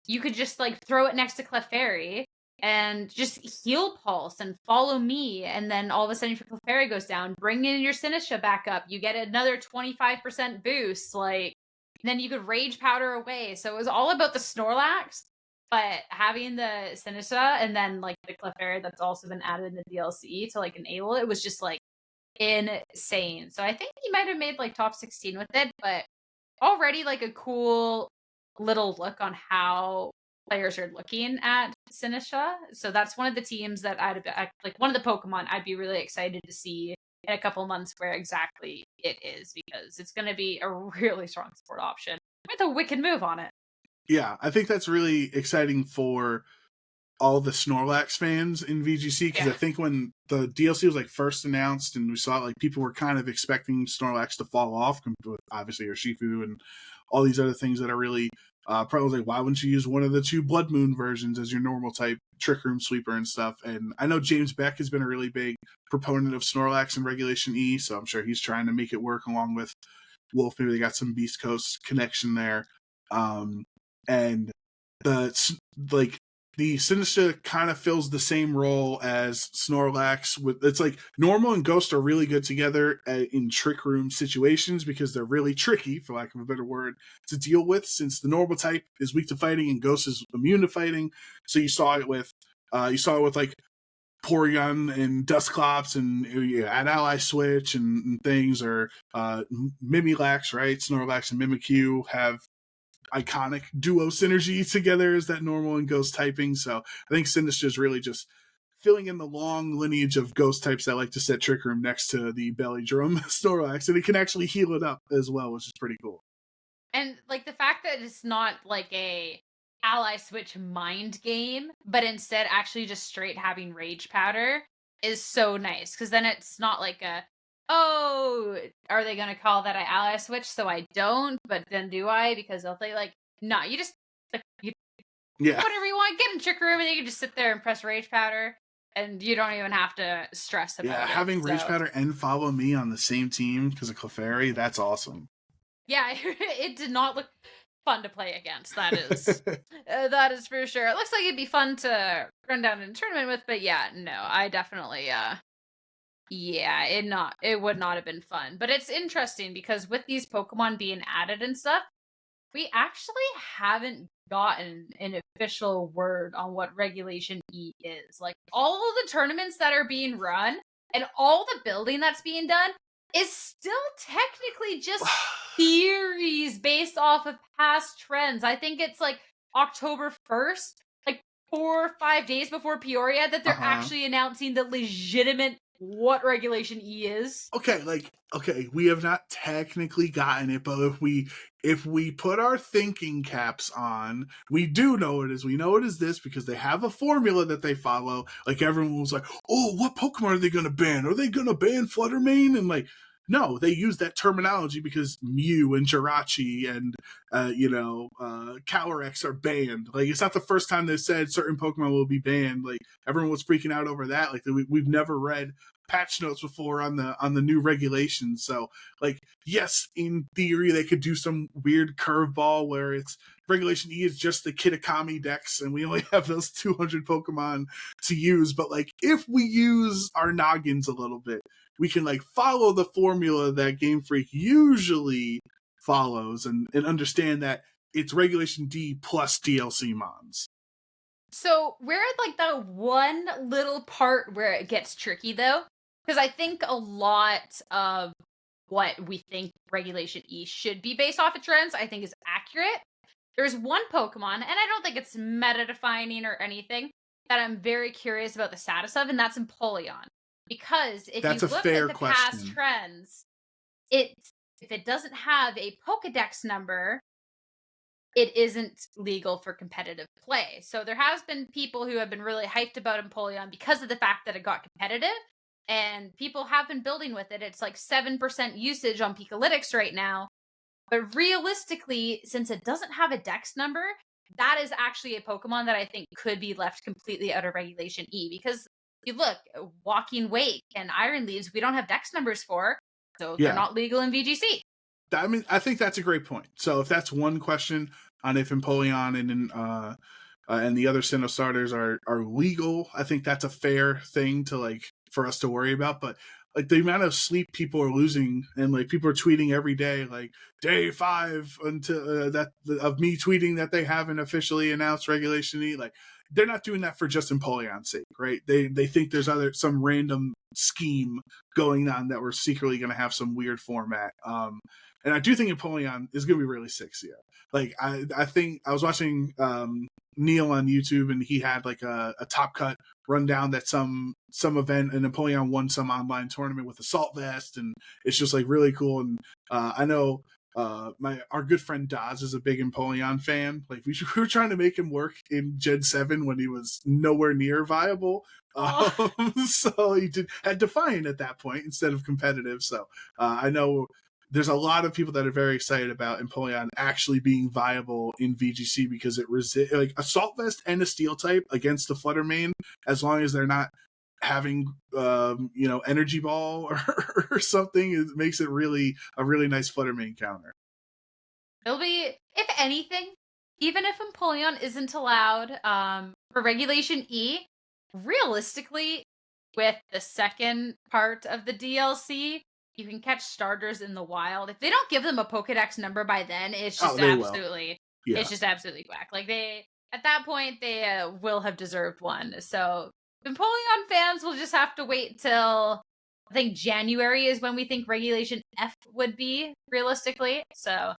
you could just throw it next to Clefairy. and just heal pulse and follow me. And then all of a sudden, if your Clefairy goes down, bring in your Sinistcha back up. You get another 25% boost. Like, then you could Rage Powder away. So it was all about the Snorlax, but having the Sinistcha and then like the Clefairy that's also been added in the DLC to like enable it was just like insane. So I think he might have made like top 16 with it, but already like a cool little look on how players are looking at Sinistcha. So that's one of the teams that like one of the Pokemon I'd be really excited to see in a couple months where exactly it is, because it's going to be a really strong support option with a wicked move on it. Yeah, I think that's really exciting for all the Snorlax fans in VGC, because I think when the DLC was like first announced and we saw it, like people were kind of expecting Snorlax to fall off, with obviously Urshifu and all these other things that are really probably like, why wouldn't you use one of the 2 Blood Moon versions as your normal type Trick Room Sweeper and stuff? And I know James Beck has been a really big proponent of Snorlax in Regulation E, so I'm sure he's trying to make it work along with Wolf. Maybe they got some Beast Coast connection there. And the Sinistcha kind of fills the same role as Snorlax. It's like Normal and Ghost are really good together in Trick Room situations because they're really tricky, for lack of a better word, to deal with, since the Normal type is weak to fighting and Ghost is immune to fighting. So you saw it with like Porygon and Dusclops, and an Ally Switch and things, or Mimilax, right? Snorlax and Mimikyu have iconic duo synergy together as that Normal and Ghost typing. So I think Sinistcha is really just filling in the long lineage of Ghost types that like to set Trick Room next to the Belly Drum Snorlax, and it can actually heal it up as well, which is pretty cool. And like the fact that it's not like a Ally Switch mind game, but instead actually just straight having Rage Powder is so nice, because then it's not like oh, are they going to call that an Ally Switch so I don't, but then do I? Because they'll say like, no, you just whatever you want, get in Trick Room, and you can just sit there and press Rage Powder, and you don't even have to stress about it. Yeah, having Rage Powder and Follow Me on the same team because of Clefairy, that's awesome. Yeah, it did not look fun to play against. That is that is for sure. It looks like it'd be fun to run down in a tournament with, but yeah, no, I definitely it would not have been fun. But it's interesting because with these Pokemon being added and stuff, we actually haven't gotten an official word on what Regulation E is. Like, all of the tournaments that are being run and all the building that's being done is still technically just theories based off of past trends. I think it's like October 1st, like 4 or 5 days before Peoria, that they're actually announcing the legitimate what Regulation E is. Okay, we have not technically gotten it, but if we put our thinking caps on, we do know it is. We know it is this because they have a formula that they follow. Like, everyone was like, oh, what Pokemon are they going to ban? Are they going to ban Fluttermane? And like, no, they use that terminology because Mew and Jirachi and Calyrex are banned. Like, it's not the first time they've said certain Pokemon will be banned. Like, everyone was freaking out over that. Like, we've never read patch notes before on the new regulations. So, like, yes, in theory they could do some weird curveball where it's Regulation E is just the Kitakami Dex and we only have those 200 Pokemon to use. But like, if we use our noggins a little bit, we can like follow the formula that Game Freak usually follows and understand that it's Regulation D plus DLC mons. So we're at like that one little part where it gets tricky though, because I think a lot of what we think Regulation E should be based off of trends, I think is accurate. There's one Pokemon, and I don't think it's meta-defining or anything, that I'm very curious about the status of, and that's Empoleon. Because if you look at the past trends, if it doesn't have a Pokedex number, it isn't legal for competitive play. So there has been people who have been really hyped about Empoleon because of the fact that it got competitive, and people have been building with it. It's like 7% usage on Pikalytics right now. But realistically, since it doesn't have a dex number, that is actually a Pokemon that I think could be left completely out of Regulation E. Because you look, Walking Wake and Iron Leaves, we don't have dex numbers for, so they're not legal in VGC. I mean, I think that's a great point. So if that's one question on if Empoleon and and the other Sinnoh starters are legal. I think that's a fair thing to like for us to worry about. But like the amount of sleep people are losing, and like people are tweeting every day, like day 5 until that of me tweeting that they haven't officially announced Regulation E. Like they're not doing that for just Empoleon's sake, right? They think there's some random scheme going on that we're secretly going to have some weird format. And I do think Empoleon is going to be really sick. Yeah. Like I think I was watching Neil on YouTube, and he had like a top cut rundown that some event, and Empoleon won some online tournament with Assault Vest, and it's just like really cool. And I know our good friend Daz is a big Empoleon fan. Like we were trying to make him work in Gen 7 when he was nowhere near viable. So he had Defiant at that point instead of competitive. So I know there's a lot of people that are very excited about Empoleon actually being viable in VGC because it like Assault Vest and a Steel type against the Flutter main, as long as they're not having Energy Ball or something, it makes it really a really nice Flutter main counter. It'll be, if anything, even if Empoleon isn't allowed for Regulation E, realistically, with the second part of the DLC, you can catch starters in the wild. If they don't give them a Pokedex number by then, it's just it's just absolutely whack. Like at that point, they will have deserved one. So Empoleon fans will just have to wait till, I think January is when we think Regulation F would be, realistically. So,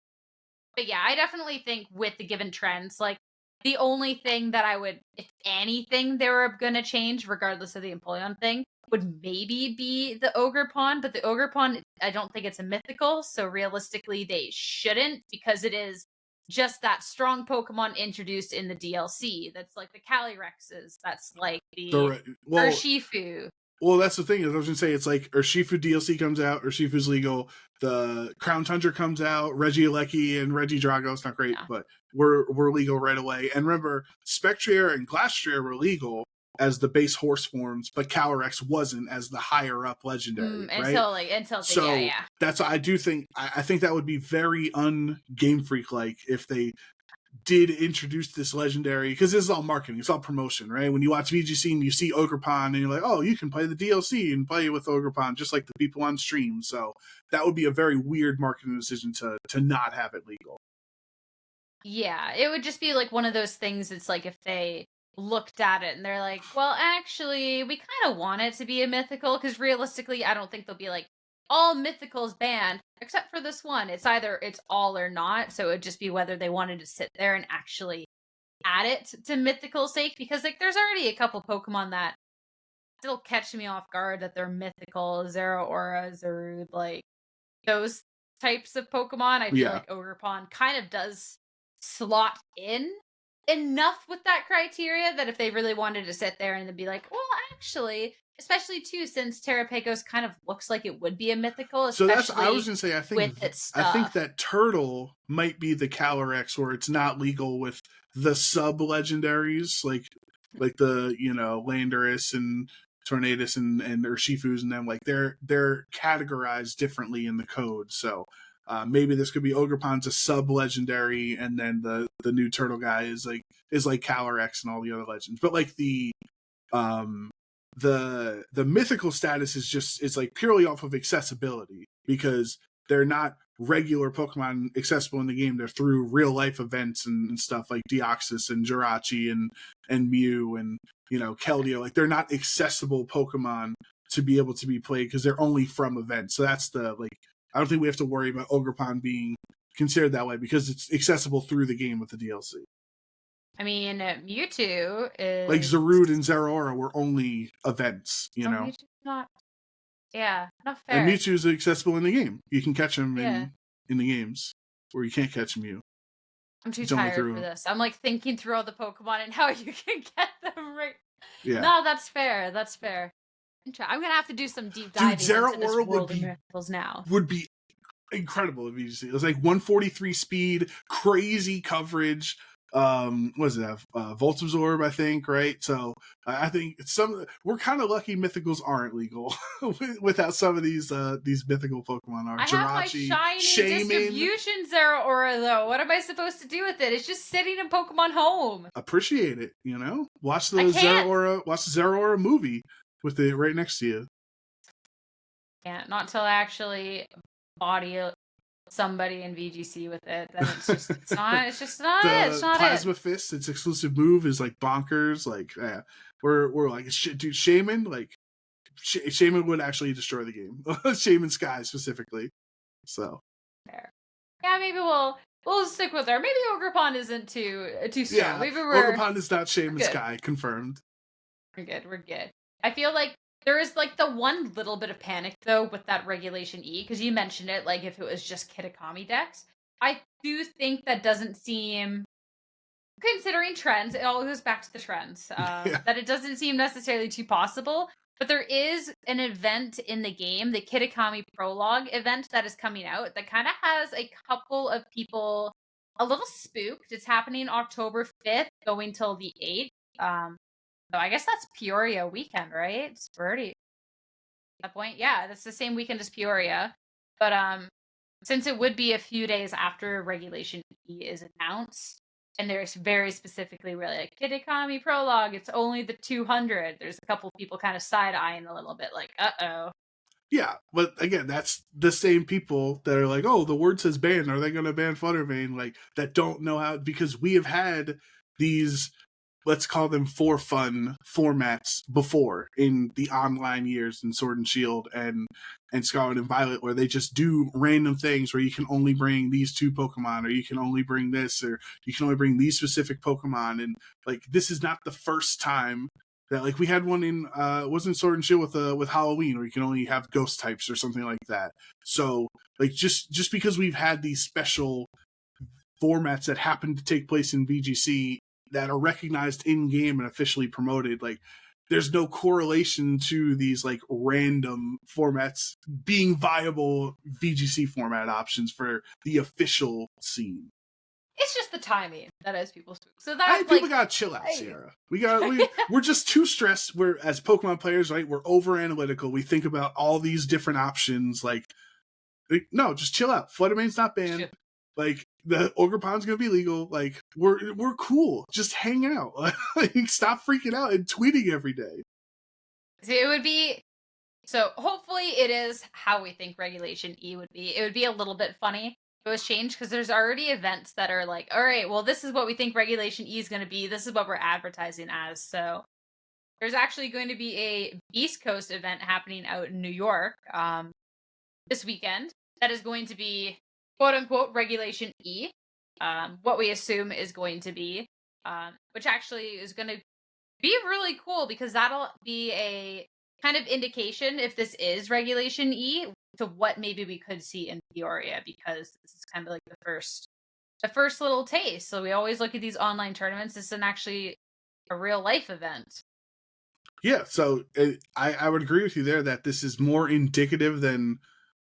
but yeah, I definitely think with the given trends, like the only thing that I would, if anything, they were going to change, regardless of the Empoleon thing, would maybe be the Ogrepon. But the Ogrepon, I don't think it's a mythical. So realistically, they shouldn't, because it is just that strong Pokemon introduced in the DLC. That's like the Calyrexes. That's like the Urshifu. Well, that's the thing. I was going to say, it's like Urshifu DLC comes out, Urshifu's legal, the Crown Tundra comes out, Regieleki and Regidrago's not great, but we're legal right away. And remember, Spectrier and Glastrier were legal as the base horse forms, but Calyrex wasn't as the higher up legendary, right? So that's what I do think. I think that would be very un-Game Freak like if they did introduce this legendary, because this is all marketing, it's all promotion, right? When you watch VGC and you see Ogrepon and you're like, oh, you can play the DLC and play with Ogrepon just like the people on stream. So that would be a very weird marketing decision to not have it legal. Yeah, it would just be like one of those things. It's like if they looked at it and they're like, well, actually, we kind of want it to be a mythical, because realistically, I don't think they'll be like, all mythicals banned except for this one. It's either it's all or not. So it would just be whether they wanted to sit there and actually add it to mythical sake, because like there's already a couple Pokemon that still catch me off guard that they're mythical. Zeraora, Zarude, like those types of Pokemon. I feel like Ogrepon kind of does slot in enough with that criteria that if they really wanted to sit there and then be like, well, actually, especially too, since Terrapagos kind of looks like it would be a mythical. So that's, I was gonna say, I think that Turtle might be the Calyrex where it's not legal with the sub legendaries, like the Landorus and Tornadus and Urshifus and them. Like they're categorized differently in the code. So maybe this could be Ogrepon's a sub legendary, and then the new Turtle guy is like Calyrex and all the other legends. But like the mythical status is just, it's like purely off of accessibility, because they're not regular Pokemon accessible in the game. They're through real life events and stuff like Deoxys and Jirachi and Mew and Keldeo. Like they're not accessible Pokemon to be able to be played because they're only from events. So that's I don't think we have to worry about Ogrepon being considered that way because it's accessible through the game with the DLC. I mean, Mewtwo is... like Zarude and Zeraora were only events, Mewtwo's not... Yeah, not fair. And Mewtwo's accessible in the game. You can catch him in the games, or you can't catch Mew. I'm too tired for this. I'm like thinking through all the Pokemon and how you can get them right. Yeah. No, that's fair. That's fair. I'm gonna have to do some deep diving into this World of Miracles now. Would be incredible if you see. It was like 143 speed, crazy coverage. what does it have? Voltazorb, I think, right? So I think we're kind of lucky mythicals aren't legal without some of these mythical Pokemon are. I have my Jirachi, shiny Shaman. distribution Zeraora, though. What am I supposed to do with it? It's just sitting in Pokemon Home. Appreciate it, you know? Watch the I can't. Zeraora movie with it right next to you. Yeah, not until I actually body somebody in VGC with it. Then it's not The Plasma it. Fist, its exclusive move is like bonkers. Like, yeah, we're like, dude, Shaman, like, Shaman would actually destroy the game. Shaman Sky specifically. So, Fair. Yeah, maybe we'll stick with her. Maybe Ogrepon isn't too strong. yeah, Maybe Ogrepon is not Shaman Sky, confirmed. We're good. I feel like there is like the one little bit of panic though with that Regulation E, because you mentioned it, like if it was just Kitakami decks. I do think that doesn't seem, considering trends, it all goes back to the trends, that it doesn't seem necessarily too possible. But there is an event in the game, the Kitakami Prologue event that is coming out that kind of has a couple of people a little spooked. It's happening October 5th, going till the 8th. So I guess that's Peoria weekend, right? It's already at that point. Yeah, that's the same weekend as Peoria. But since it would be a few days after Regulation E is announced, and there's very specifically really like Kitakami Prologue, it's only the 200. There's a couple people kind of side-eyeing a little bit like, uh-oh. Yeah, but again, that's the same people that are like, oh, the word says ban. Are they going to ban Fluttermane? Like, that don't know how, because we have had these, let's call them for fun formats before in the online years in Sword and Shield and Scarlet and Violet, where they just do random things where you can only bring these 2 Pokemon, or you can only bring this, or you can only bring these specific Pokemon. And like, this is not the first time that, like, we had one in wasn't Sword and Shield with Halloween, where you can only have ghost types or something like that. So like, just because we've had these special formats that happen to take place in VGC that are recognized in game and officially promoted, like, there's no correlation to these like random formats being viable VGC format options for the official scene. It's just the timing that has people spook. So that people gotta chill out, Sierra. We're just too stressed. We're, as Pokemon players, right? We're over analytical. We think about all these different options. Like, no, just chill out. Fluttermane's not banned. Shit. Like, the Ogrepon's gonna be legal. Like, we're cool. Just hang out. Like, stop freaking out and tweeting every day. So it would be, so hopefully it is how we think Regulation E would be. It would be a little bit funny if it was changed, because there's already events that are like, all right, well, this is what we think Regulation E is going to be. This is what we're advertising as. So there's actually going to be a East Coast event happening out in New York this weekend that is going to be quote unquote Regulation E. What we assume is going to be, which actually is going to be really cool, because that'll be a kind of indication, if this is Regulation E, to what maybe we could see in Peoria, because this is kind of like the first little taste. So we always look at these online tournaments. This isn't actually a real life event. Yeah, so I would agree with you there that this is more indicative than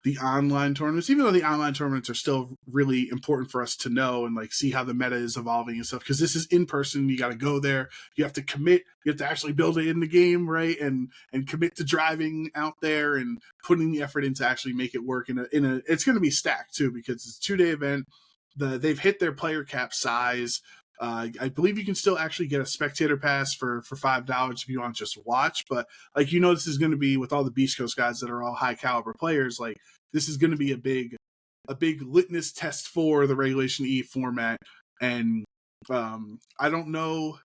the online tournaments, even though the online tournaments are still really important for us to know and like see how the meta is evolving and stuff, because this is in person. You got to go there, you have to commit, you have to actually build it in the game, right? And commit to driving out there and putting the effort in to actually make it work in a it's going to be stacked too, because it's a 2-day event. They've hit their player cap size. I believe you can still actually get a spectator pass for $5 if you want to just watch. But like, this is going to be, with all the Beast Coast guys that are all high caliber players, like, this is going to be a big litmus test for the Regulation E format. And I don't know.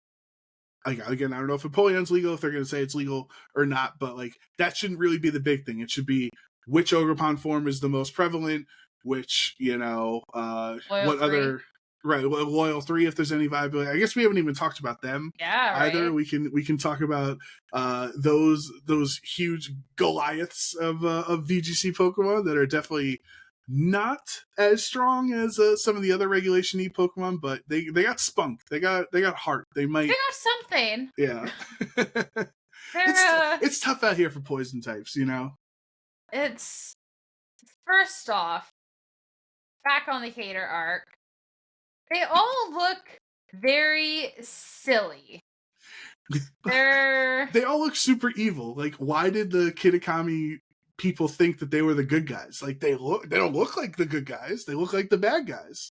Again, I don't know if Empoleon's legal, if they're going to say it's legal or not. But like, that shouldn't really be the big thing. It should be which Ogrepon form is the most prevalent, which what 3. other. Right, Loyal 3, if there's any viability. I guess we haven't even talked about them either. Right. We can talk about those huge Goliaths of VGC Pokemon that are definitely not as strong as some of the other Regulation E Pokemon, but they got spunk. They got heart. They got something. Yeah. It's tough out here for poison types, It's, first off, back on the Hater arc, they all look very silly. They're They all look super evil. Like, why did the Kitakami people think that they were the good guys? Like, they don't look like the good guys. They look like the bad guys.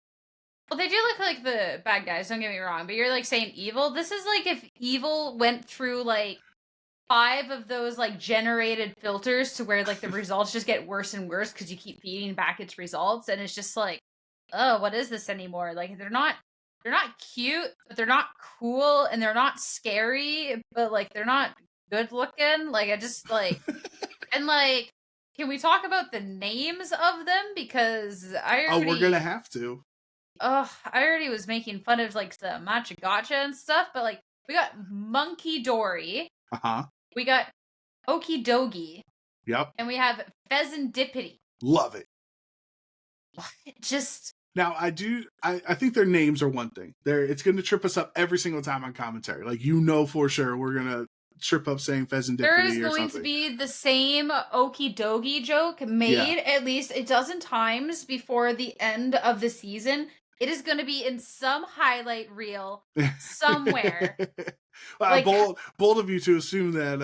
well, they do look like the bad guys, don't get me wrong, but you're like saying evil. This is like if evil went through like 5 of those like generated filters to where like the results just get worse and worse because you keep feeding back its results, and it's just like, oh, what is this anymore? Like they're not cute, but they're not cool, and they're not scary, but like they're not good looking. Like I just like and like can we talk about the names of them? Because I already We're gonna have to. I already was making fun of like the matcha gotcha and stuff, but like we got Monkey Dory, we got Okidogi, Yep. and we have Pheasantipity. Love it. Just Now, I think their names are one thing. It's going to trip us up every single time on commentary. Like, for sure we're going to trip up saying Pheasantipity there is or going something. to be the same Okidogi joke made at least a dozen times before the end of the season. It is going to be in some highlight reel somewhere. Like, bold of you to assume that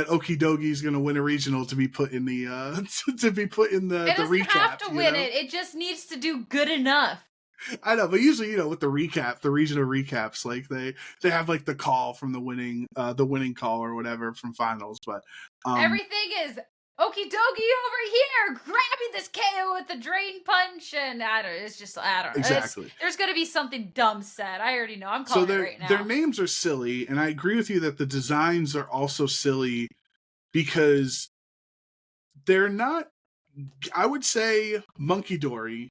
Okidogi is going to win a regional to be put in the to be put in the it doesn't recap. have to win it. It just needs to do good enough. I know, but usually, with the recap, the regional recaps, like they have like the call from the winning call or whatever from finals. But everything is Okie dokie over here, grabbing this KO with the drain punch, and I don't know. Exactly. There's going to be something dumb said. I already know. I'm calling it right now. Their names are silly, and I agree with you that the designs are also silly because they're not. I would say Monkey Dory,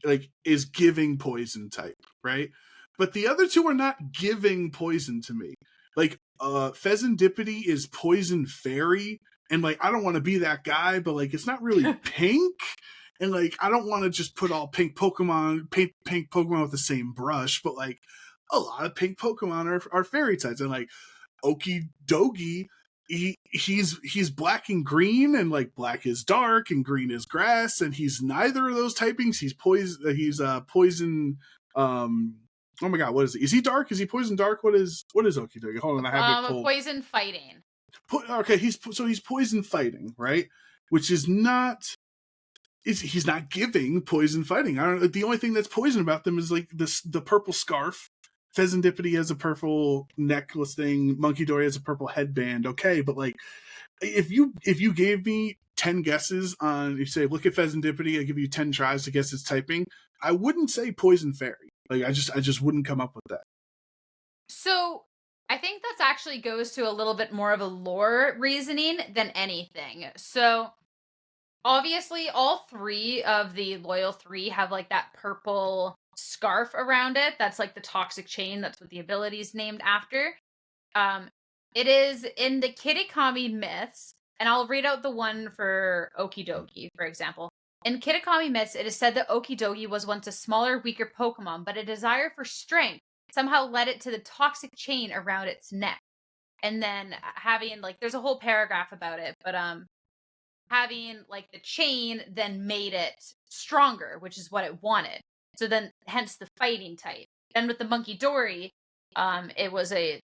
like, is giving poison type, right? But the other two are not giving poison to me. Like, Pheasantipity is poison fairy. And, like, I don't want to be that guy, but, like, it's not really pink. And, like, I don't want to just put all paint pink Pokemon with the same brush. But, like, a lot of pink Pokemon are fairy types. And, like, Okidogi, he's black and green. And, like, black is dark and green is grass. And he's neither of those typings. He's poison. Oh, my God, what is it? Is he dark? Is he poison dark? What is Okidogi? Hold on, I have it pulled. Poison fighting. Okay, he's poison fighting, right? Which is not. He's not giving poison fighting. I don't. The only thing that's poison about them is like the purple scarf. Pheasantipity has a purple necklace thing. Monkey Dory has a purple headband. Okay, but like, if you gave me 10 guesses on, you say look at Pheasantipity, I give you 10 tries to guess its typing, I wouldn't say poison fairy. Like I just wouldn't come up with that. So I think that's actually goes to a little bit more of a lore reasoning than anything. So obviously all 3 of the loyal 3 have like that purple scarf around it. That's like the toxic chain. That's what the ability is named after. It is in the Kitakami myths, and I'll read out the one for Okidogi, for example. In Kitakami myths, it is said that Okidogi was once a smaller, weaker Pokemon, but a desire for strength somehow led it to the toxic chain around its neck. And then having, like, there's a whole paragraph about it, but having, like, the chain then made it stronger, which is what it wanted. So then, hence the fighting type. Then with the Monkey Dory, it was a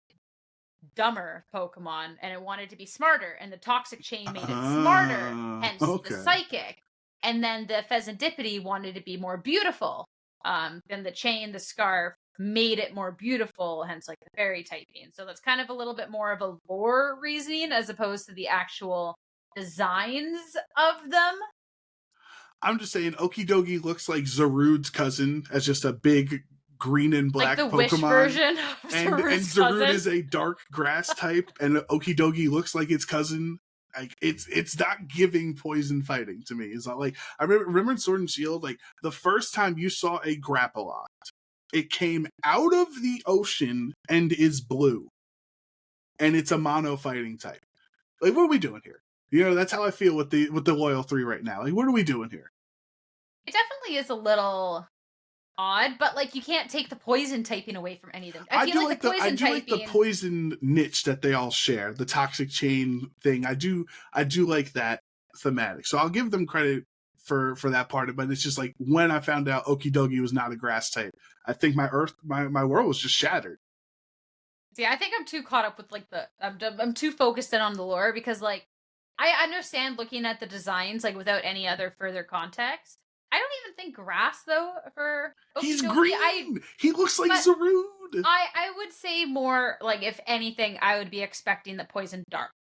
dumber Pokemon, and it wanted to be smarter, and the toxic chain made it smarter, hence the psychic. And then the Pheasantipity wanted to be more beautiful. Then the chain, the scarf, made it more beautiful, hence like the fairy typing. So that's kind of a little bit more of a lore reasoning as opposed to the actual designs of them. I'm just saying Okidogi looks like Zarude's cousin as just a big green and black like the Pokemon. Wish version of and Zarude is a dark grass type, and Okidogi looks like its cousin. Like it's not giving poison fighting to me. It's not like I remember in Sword and Shield, like the first time you saw a Grappalot, it came out of the ocean and is blue, and it's a mono fighting type. Like, what are we doing here? That's how I feel with the loyal 3 right now. Like, what are we doing here? It definitely is a little odd, but like you can't take the poison typing away from any of them. I feel like the poison typing, like the poison niche that they all share, the toxic chain thing. I do like that thematic. So I'll give them credit for that part of it, but it's just like when I found out Okidogi was not a grass type, I think my world was just shattered. See, I think I'm too caught up with like I'm too focused in on the lore because like I understand looking at the designs like without any other further context. I don't even think grass though for He's Okidogi. green. He looks like but Zarude. I would say more like if anything, I would be expecting the poison dark.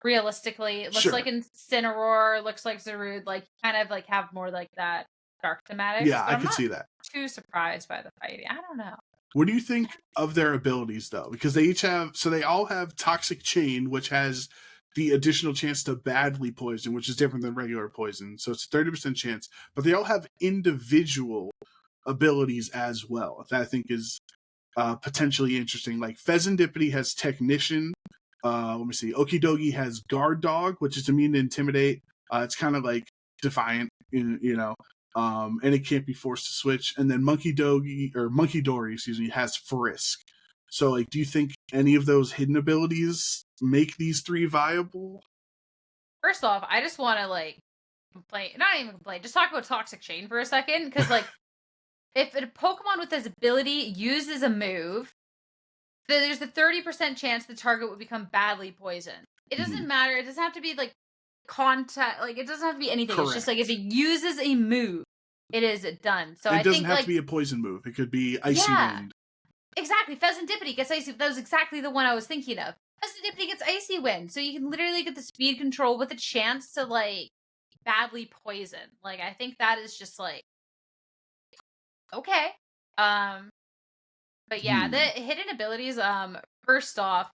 Realistically, it looks Sure. like Incineroar, looks like Zarude, like kind of like have more like that dark thematics. Yeah, but I I'm could not see that. too surprised by the fighting. I don't know. What do you think of their abilities, though? Because they each have, so they all have Toxic Chain, which has the additional chance to badly poison, which is different than regular poison. So it's a 30% chance, but they all have individual abilities as well. That I think is potentially interesting. Like Pheasantipity has Technician. Let me see. Okidogi has Guard Dog, which is immune to Intimidate. It's kind of like Defiant, you know. And it can't be forced to switch. And then Monkey Dory, has Frisk. So, like, do you think any of those hidden abilities make these three viable? First off, I just want to like complain, not even complain, just talk about Toxic Chain for a second, because like if a Pokemon with this ability uses a move, then there's a 30% chance the target would become badly poisoned. It doesn't matter. It doesn't have to be like contact, like it doesn't have to be anything. Correct. It's just like if it uses a move, it is done. So it I doesn't think have to be a poison move. It could be Icy Wind. Exactly. Pheasantipity gets Icy. That was exactly the one I was thinking of. Pheasantipity gets Icy Wind, so you can literally get the speed control with a chance to like badly poison. Like I think that is just like okay. But yeah, the hidden abilities. First off,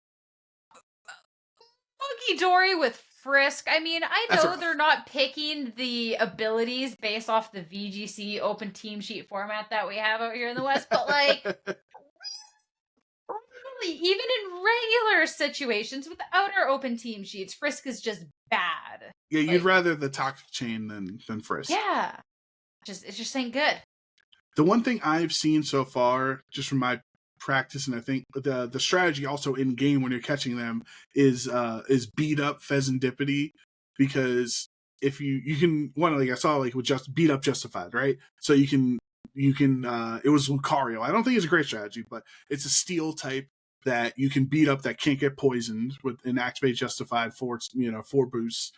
Monkey Dory with Frisk. I mean, I know they're not picking the abilities based off the VGC open team sheet format that we have out here in the West, but like, really, even in regular situations without our open team sheets, Frisk is just bad. Yeah, you'd rather the Toxic Chain than Frisk. Yeah, it just ain't good. The one thing I've seen so far, just from my practice, and I think the strategy also in game when you're catching them is beat up Pheasantipity, because if you can like I saw like with just beat up Justified, right? So you can it was Lucario. I don't think it's a great strategy, but it's a steel type that you can beat up that can't get poisoned with an activate Justified for 4 boosts.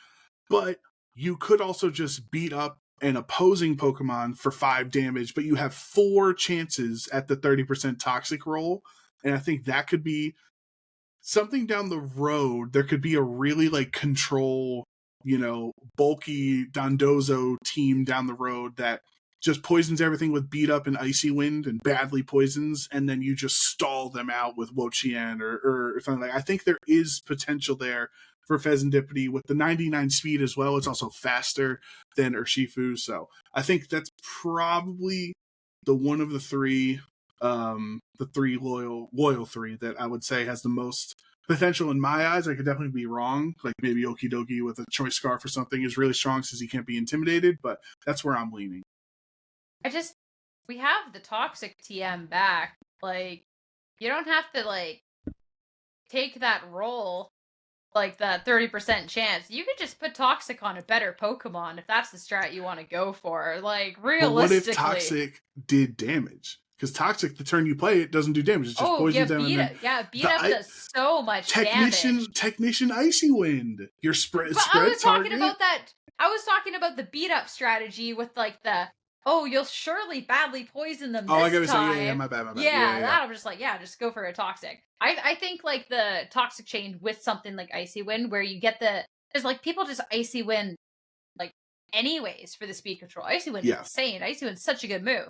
But you could also just beat up an opposing Pokemon for 5 damage, but you have 4 chances at the 30% toxic roll. And I think that could be something down the road. There could be a really like control, bulky Dondozo team down the road that just poisons everything with beat up and Icy Wind and badly poisons, and then you just stall them out with Wo-Chien or something like that. I think there is potential there for Pheasantipity with the 99 speed as well. It's also faster than Urshifu, so I think that's probably the one of the three loyal three that I would say has the most potential in my eyes. I could definitely be wrong. Like maybe Okidogi with a Choice Scarf or something is really strong since he can't be intimidated, but that's where I'm leaning. We have the Toxic TM back. Like, you don't have to, like, take that roll, like, that 30% chance. You could just put Toxic on a better Pokemon if that's the strat you want to go for. Like, realistically. But what if Toxic did damage? Because Toxic, the turn you play it, doesn't do damage. It's just poison them. Beat up does so much damage. Technician Icy Wind. Your spread target. I was talking about the beat up strategy with, like, you'll surely badly poison them this time. I gotta say, my bad. Yeah, that I'm just like, just go for a Toxic. I think, like, the Toxic Chain with something like Icy Wind, where you get there's, like, people just Icy Wind, like, anyways for the speed control. Icy Wind is insane. Icy Wind's such a good move.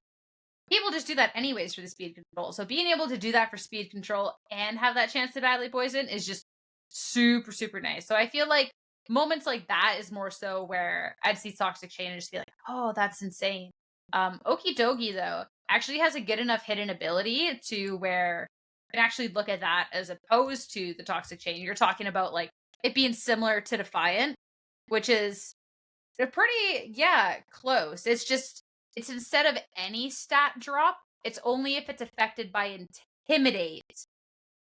People just do that anyways for the speed control. So being able to do that for speed control and have that chance to badly poison is just super, super nice. So I feel like moments like that is more so where I'd see Toxic Chain and just be like, oh, that's insane. Okidogi, though, actually has a good enough hidden ability to where you can actually look at that as opposed to the Toxic Chain. You're talking about, like, it being similar to Defiant, which is pretty, close. It's instead of any stat drop, it's only if it's affected by Intimidate.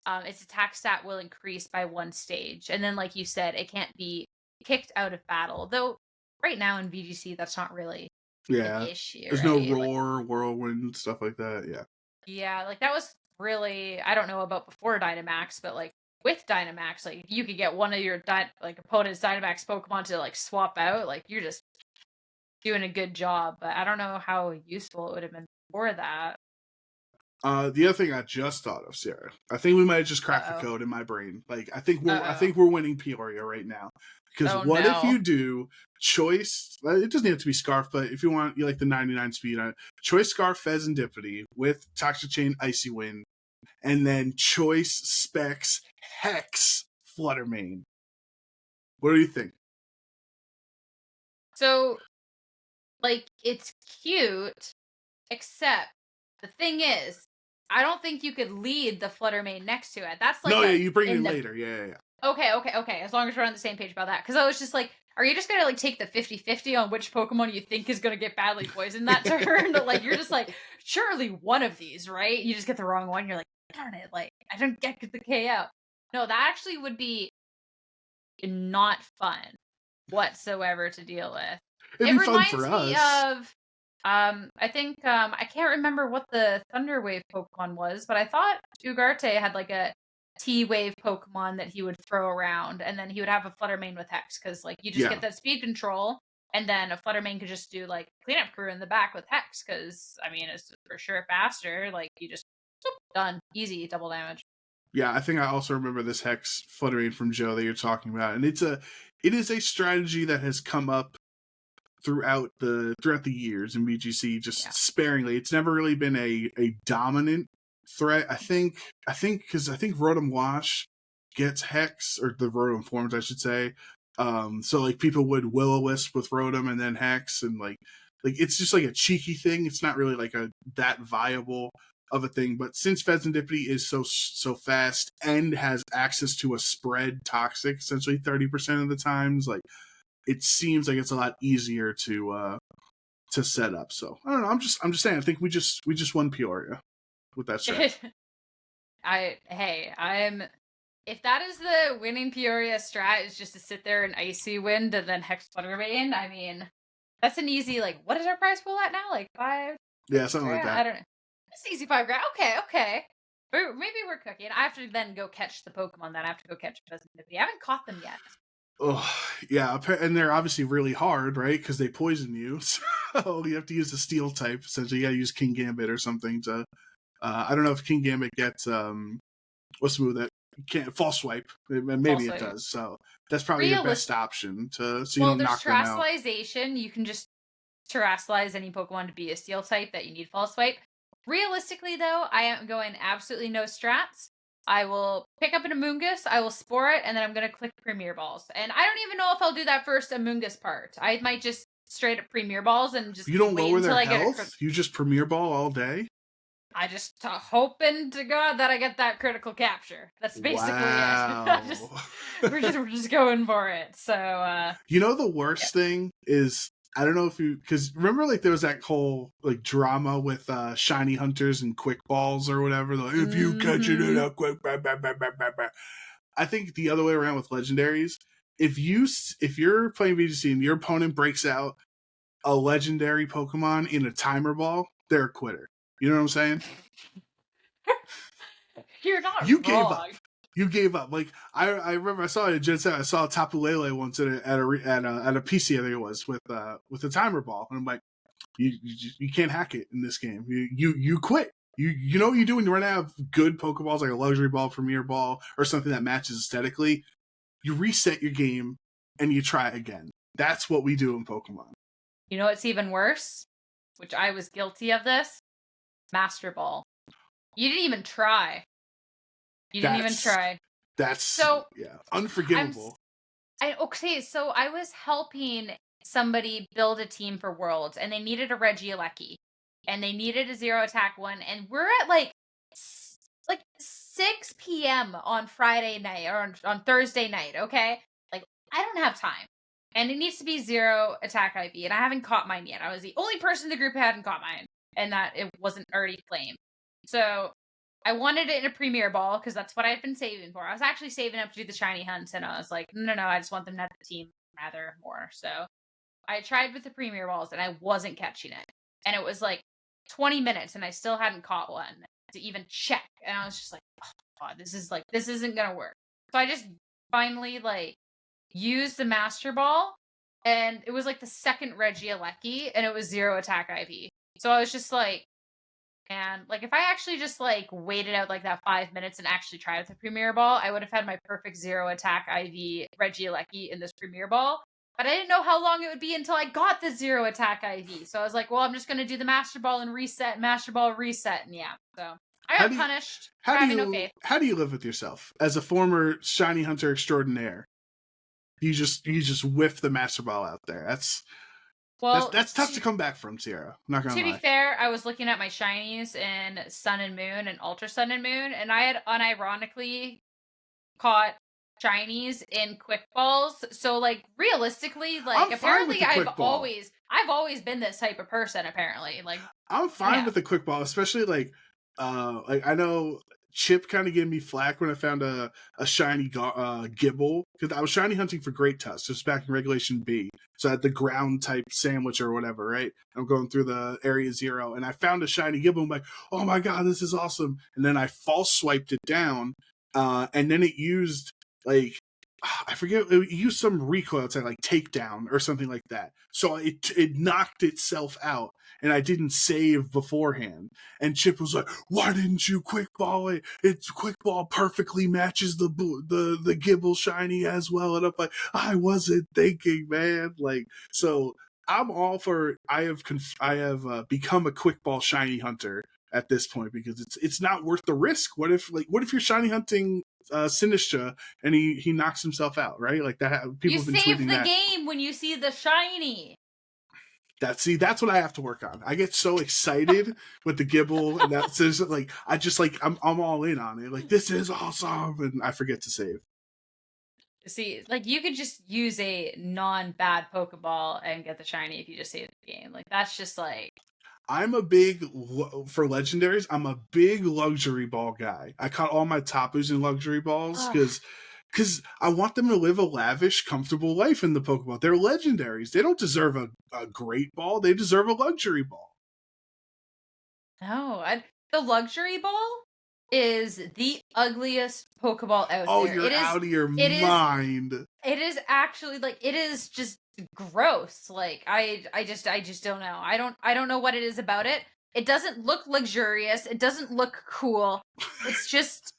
Its attack stat will increase by 1 stage. And then, like you said, it can't be kicked out of battle. Though, right now in VGC, that's not really an Yeah. issue, There's no right? roar, whirlwind, stuff like that. Yeah. Yeah, like that was really I don't know about before Dynamax, but like with Dynamax, like you could get one of your opponent's Dynamax Pokemon to like swap out, like you're just doing a good job. But I don't know how useful it would have been for that. The other thing I just thought of, Sarah, I think we might have just cracked the Uh-oh. code in my brain. Like, I Uh-oh. think we're winning Peoria right now. Because Oh what if no. you do choice? It doesn't have to be Scarf, but if you want, you like the 99 speed on it. Choice Scarf Fezandipity with Toxic Chain Icy Wind, and then choice Specs Hex Fluttermane. What do you think? So like it's cute, except the thing is, I don't think you could lead the Fluttermane next to it. That's like No, yeah, you bring in in the later. Yeah. Okay. As long as we're on the same page about that. Because I was just like, are you just going to like take the 50-50 on which Pokemon you think is going to get badly poisoned that turn? Like, you're just like, surely one of these, right? You just get the wrong one. You're like, darn it. Like, I don't get the KO. No, that actually would be not fun whatsoever to deal with. It'd It be fun for reminds me us. of, I think, I can't remember what the Thunder Wave Pokemon was, but I thought Ugarte had like a T-Wave Pokemon that he would throw around, and then he would have a Fluttermane with Hex, because like you just Yeah. get that speed control, and then a Fluttermane could just do like cleanup crew in the back with Hex, because I mean it's for sure faster. Like you just done easy double damage. Yeah, I think I also remember this Hex Fluttermane from Joe that you're talking about, and it is a strategy that has come up throughout the years in BGC just sparingly. It's never really been a dominant threat. I think because I think Rotom Wash gets Hex, or the Rotom forms I should say. So like people would Will-O-Wisp with Rotom and then Hex, and like it's just like a cheeky thing. It's not really like a that viable of a thing. But since Fezandipity is so fast and has access to a spread toxic essentially 30% of the times, like it seems like it's a lot easier to set up. So I don't know. I'm just saying. I think we just won Peoria with that strat. I'm. If that is the winning Peoria strat, is just to sit there and Icy Wind and then Hex Fluttermane, I mean, that's an easy, like, what is our prize pool at now? Like 5? Yeah, something like that. I don't know. It's easy 5 grand. Okay. Maybe we're cooking. I have to then go catch the Pokemon that I have to go catch Fezandipity. I haven't caught them yet. Oh, yeah, and they're obviously really hard, right? Because they poison you. So you have to use the steel type. Essentially, you got to use King Gambit or something to. I don't know if King Gambit gets what's the move that can't false swipe. Maybe it does. So that's probably your best option so you don't knock them out. Terrestrialization. You can just terrestrialize any Pokemon to be a steel type that you need false swipe. Realistically, though, I am going absolutely no strats. I will pick up an Amoonguss, I will spore it, and then I'm going to click Premier Balls. And I don't even know if I'll do that first Amoonguss part. I might just straight up Premier Balls and just you don't wait lower until their I health? get it. You just Premier Ball all day? I just hoping to God that I get that critical capture. That's basically it. We're just going for it. So you know the worst thing is, I don't know if you, because remember like there was that whole like drama with shiny hunters and quick balls or whatever. Like, if you catch it in a quick, bah, bah, bah, bah, bah, bah. I think the other way around with legendaries. If you're playing VGC and your opponent breaks out a legendary Pokemon in a timer ball, they're a quitter. You know what I'm saying? You're not you wrong. Gave up. You gave up. Like I remember I saw it at Gen 7. I saw Tapu Lele once at a PC, I think it was, with a timer ball, and I'm like, you can't hack it in this game. You quit. You know what you do when you run out of good Pokeballs, like a luxury ball, premier ball, or something that matches aesthetically. You reset your game and you try again. That's what we do in Pokemon. You know what's even worse? Which I was guilty of this. Master Ball. You didn't even try. That's so unforgivable. So I was helping somebody build a team for Worlds, and they needed a Regieleki, and they needed a 0 attack one, and we're at like 6 p.m. on Friday night or on Thursday night. Okay, like I don't have time, and it needs to be 0 attack IV, and I haven't caught mine yet. I was the only person in the group who hadn't caught mine, and that it wasn't already claimed. So I wanted it in a Premier Ball because that's what I had been saving for. I was actually saving up to do the shiny hunts, and I was like, no, I just want them to have the team rather more. So I tried with the Premier Balls and I wasn't catching it. And it was like 20 minutes and I still hadn't caught one to even check. And I was just like, oh God, this isn't gonna work. So I just finally like used the Master Ball, and it was like the second Regieleki, and it was 0 attack IV. So I was just like, and like if I actually just like waited out like that 5 minutes and actually tried with the Premier Ball, I would have had my perfect 0 attack IV Regieleki in this Premier Ball. But I didn't know how long it would be until I got the 0 attack IV. So I was like, well, I'm just gonna do the Master Ball and reset, Master Ball reset, and yeah. So I got punished for having no faith. How do you live with yourself as a former shiny hunter extraordinaire? You just whiff the Master Ball out there. That's tough to come back from, Sierra. I'm not gonna lie. To be fair, I was looking at my shinies in Sun and Moon and Ultra Sun and Moon, and I had unironically caught shinies in quick balls. So like realistically, like apparently I've always been this type of person. Apparently, like I'm fine with the quick ball, especially like I know Chip kind of gave me flack when I found a shiny Gibble, because I was shiny hunting for Great Tusk just back in Regulation B. So I had the ground type sandwich or whatever, right? I'm going through the Area 0 and I found a shiny Gibble. I'm like, oh my God, this is awesome. And then I false swiped it down, and then it used like, I forget, it used some recoil, it's like takedown or something like that. So it knocked itself out, and I didn't save beforehand. And Chip was like, "Why didn't you quick ball it? It's quick ball perfectly matches the Gibble shiny as well." And I'm like, I wasn't thinking, man. Like, so I'm all for. I have become a quick ball shiny hunter at this point, because it's not worth the risk. What if you're shiny hunting Sinistcha and he knocks himself out, right? Like that. People have been tweeting that. You save the game when you see the shiny. That's what I have to work on. I get so excited with the Gibble, and that's just like I'm all in on it. Like, this is awesome, and I forget to save. See, like you could just use a non-bad Pokeball and get the shiny if you just save the game. Like that's just like. I'm a big, for legendaries, I'm a big luxury ball guy. I caught all my Tapus in luxury balls because I want them to live a lavish, comfortable life in the Pokeball. They're legendaries. They don't deserve a great ball. They deserve a luxury ball. No, the luxury ball is the ugliest Pokeball out there. Oh, you're out of your mind. It is actually like, it is just gross. Like I just don't know. I don't know what it is about it. It doesn't look luxurious. It doesn't look cool. It's just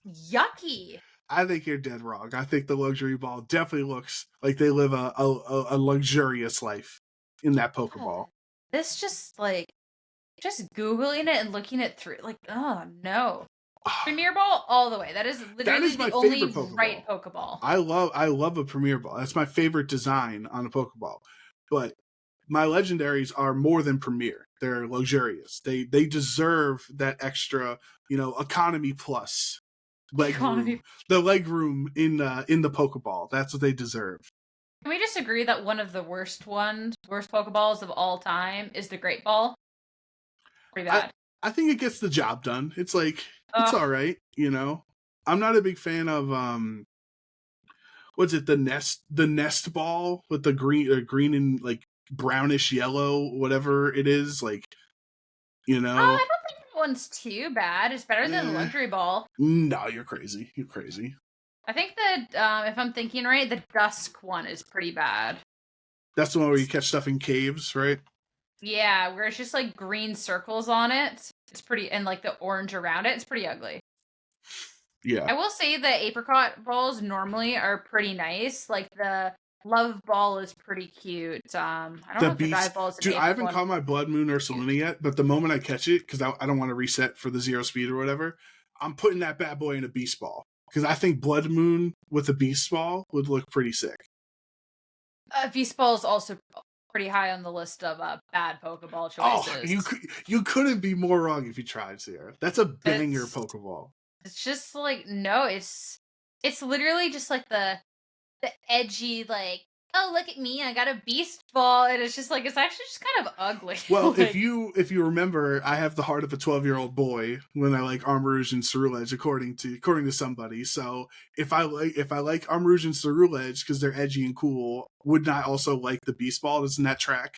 yucky. I think you're dead wrong. I think the luxury ball definitely looks like they live a luxurious life in that Pokeball. This just like, just Googling it and looking it through, like, oh no. Premier Ball all the way. That is literally the only right Pokeball. I love a Premier Ball. That's my favorite design on a Pokeball. But my legendaries are more than Premier. They're luxurious. They deserve that extra, economy plus leg room. The leg room in the Pokeball. That's what they deserve. Can we just agree that one of the worst Pokeballs of all time is the Great Ball? Pretty bad. I think it gets the job done. It's like, it's all right, I'm not a big fan of what's it, the nest ball with the green and like brownish yellow, whatever it is, like, I don't think that one's too bad. It's better than the luxury ball. No, you're crazy. I think that if I'm thinking right, the dusk one is pretty bad. That's the one where you catch stuff in caves, right? Yeah, where it's just like green circles on it. It's pretty, and like the orange around it. It's pretty ugly. Yeah. I will say the apricot balls normally are pretty nice. Like the love ball is pretty cute. I don't know if the dive ball is Dude, I haven't caught my Blood Moon Ursaluna yet, but the moment I catch it, because I don't want to reset for the 0 speed or whatever, I'm putting that bad boy in a Beast Ball. Because I think Blood Moon with a Beast Ball would look pretty sick. Beast Ball is also pretty high on the list of bad Pokeball choices. Oh, you couldn't be more wrong if you tried, Sierra. That's a banger Pokeball. It's just like, no, it's literally just like the edgy, like oh, look at me, I got a beast ball, and it's just like, it's actually just kind of ugly. Well, Like, if you remember, I have the heart of a 12-year-old boy when I like Armarouge and Ceruledge, according to somebody. So if I like Armarouge and Ceruledge because they're edgy and cool, wouldn't I also like the beast ball? Doesn't that track?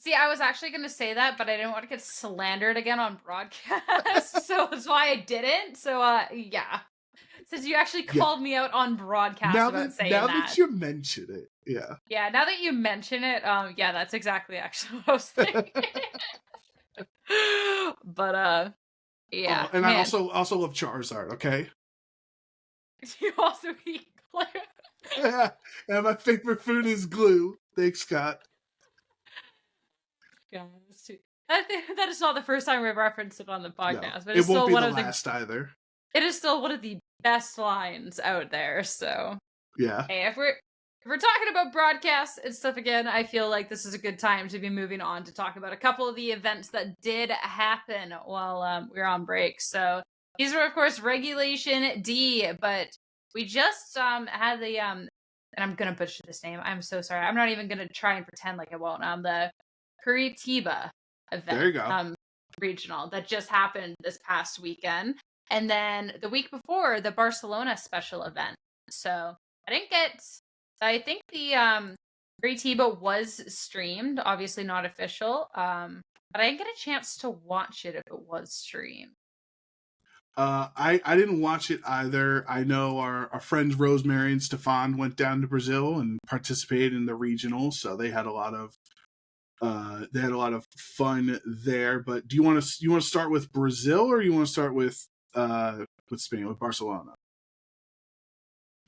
see, I was actually going to say that, but I didn't want to get slandered again on broadcast, so that's why I didn't. So, yeah. Since you actually Yeah. called me out on broadcast about saying now that. that you mention it, yeah. Yeah, now that you mention it, yeah, that's exactly actually what I was thinking. But, yeah. And man. I also love Charizard, okay? You also eat glue. Yeah. And my favorite food is glue. Thanks, Scott. Yeah, I think that is not the first time we've referenced it on the podcast, No, but it's it won't still be one the of last either. It is still one of the best lines out there. So Yeah. hey, if we're talking about broadcasts and stuff again, I feel like this is a good time to be moving on to talk about a couple of the events that did happen while we were on break. So these were, of course, Regulation D, but we just had the and I'm gonna butcher this name. I'm so sorry. I'm not even gonna try and pretend like I won't. The Curitiba event. There you go. Regional that just happened this past weekend. And then the week before, the Barcelona Special Event. So I think the Curitiba was streamed, obviously not official, but I didn't get a chance to watch it if it was streamed. I didn't watch it either. I know our friends Rosemary and Stefan went down to Brazil and participated in the regional, so they had a lot of fun there. But do you want to start with Brazil or you want to start with Spain, with Barcelona?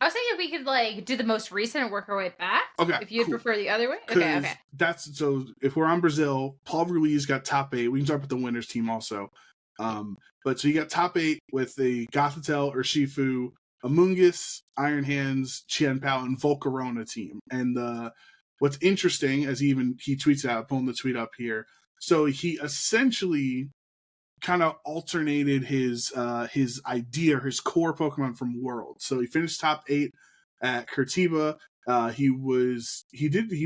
I was thinking we could like do the most recent and work our way back. Okay, if you'd cool. prefer the other way. Okay. That's so. If we're on Brazil, Paul Ruiz got top 8. We can start with the winners team also. But so you got top 8 with the Gothitelle, Urshifu, Amoonguss, Iron Hands, Chien-Pao, and Volcarona team. And what's interesting, as he tweets out, pulling the tweet up here. So he essentially kind of alternated his idea, his core Pokemon from World. So he finished top 8 at Curitiba. He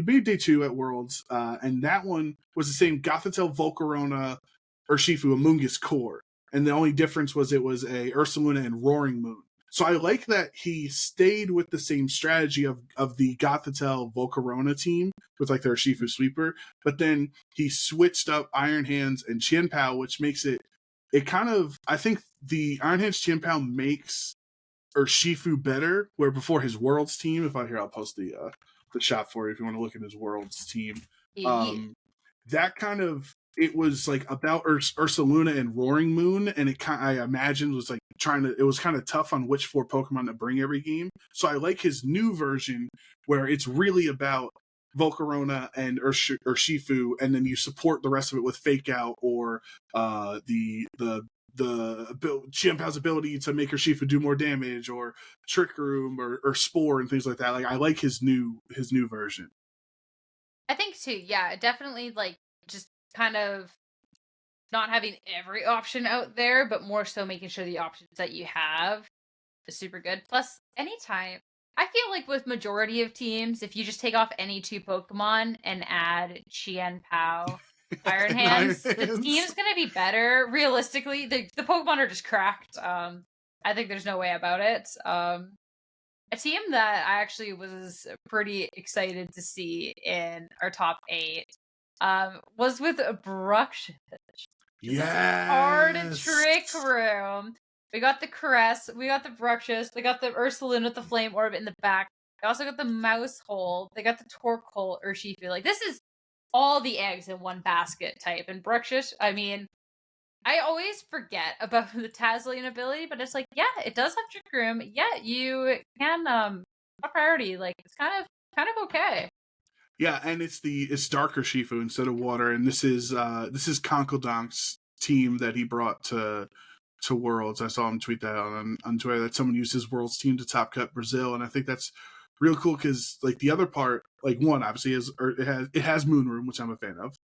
made day 2 at Worlds, and that one was the same Gothitelle, Volcarona, Urshifu, Amoonguss core. And the only difference was it was a Ursaluna and Roaring Moon. So I like that he stayed with the same strategy of the Gothitelle Volcarona team with like their Urshifu sweeper, but then he switched up Iron Hands and Chien-Pao, which makes it kind of, I think the Iron Hands Chien-Pao makes Urshifu better, where before his Worlds team, I'll post the shot for you if you want to look at his Worlds team. That kind of, it was like about Ursaluna and Roaring Moon, and I imagine was like it was kind of tough on which 4 Pokemon to bring every game. So I like his new version where it's really about Volcarona and Urshifu, and then you support the rest of it with Fake Out or the Chien-Pao's ability to make Urshifu do more damage, or Trick Room or Spore and things like that. Like I like his new version. I think too. Yeah, definitely like just kind of not having every option out there, but more so making sure the options that you have is super good. Plus, anytime, I feel like with majority of teams, if you just take off any 2 Pokemon and add Chien-Pao, Iron Hands, the team's going to be better. Realistically, the Pokemon are just cracked. I think there's no way about it. A team that I actually was pretty excited to see in our top 8 was with Bruxish. Yes. Hard Trick Room. We got the Caress, we got the Bruxish, they got the Ursaluna with the Flame Orb in the back. They also got the Mouse Hole, they got the Torkoal Urshifu. Like, this is all the eggs in one basket type. And Bruxish, I mean, I always forget about the Tazlian ability, but it's like, yeah, it does have Trick Room. Yeah, you can not priority. Like, it's kind of okay. Yeah, and it's Dark Urshifu instead of Water, and this is Conkeldonk's team that he brought to Worlds. I saw him tweet that on Twitter that someone used his Worlds team to top cut Brazil, and I think that's real cool because like the other part, like one obviously it has Moon Room, which I'm a fan of,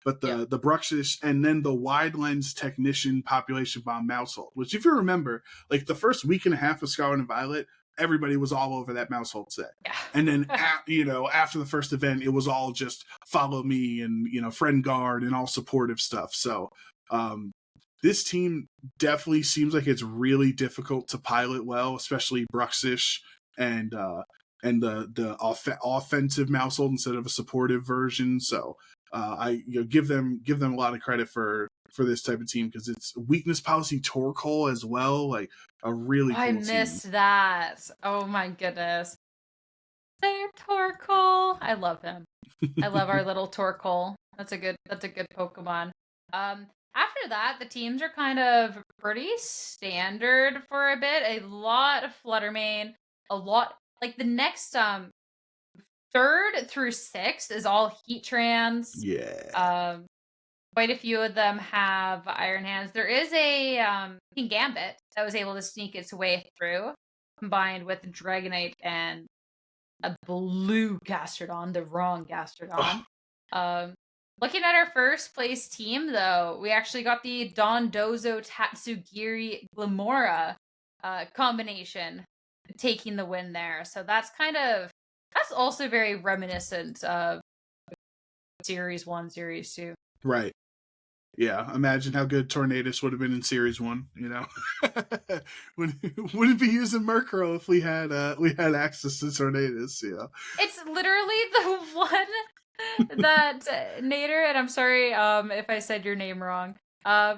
but the Bruxish and then the Wide Lens Technician Population Bomb Mousehold, which if you remember, like the first week and a half of Scarlet and Violet, everybody was all over that Maushold set. Yeah. And then, after the first event, it was all just follow me and, friend guard and all supportive stuff. So, this team definitely seems like it's really difficult to pilot well, especially Bruxish and the offensive Maushold instead of a supportive version. So, I give them a lot of credit for this type of team because it's weakness policy Torkoal as well, like a really cool I missed that. Oh my goodness. Their Torkoal. I love him. I love our little Torkoal. That's a good Pokemon. After that, the teams are kind of pretty standard for a bit. A lot of Fluttermane, a lot like the next 3rd through 6th is all Heatrans. Yeah. Quite a few of them have Iron Hands. There is a King Gambit that was able to sneak its way through, combined with Dragonite and a blue Gastrodon, the wrong Gastrodon. Looking at our first place team, though, we actually got the Dondozo Tatsugiri Glimora combination taking the win there. So that's also very reminiscent of Series 1, Series 2. Right. Yeah, imagine how good Tornadus would have been in Series 1, Wouldn't be using Murkrow if we had access to Tornadus, It's literally the one that Nader, and I'm sorry if I said your name wrong. The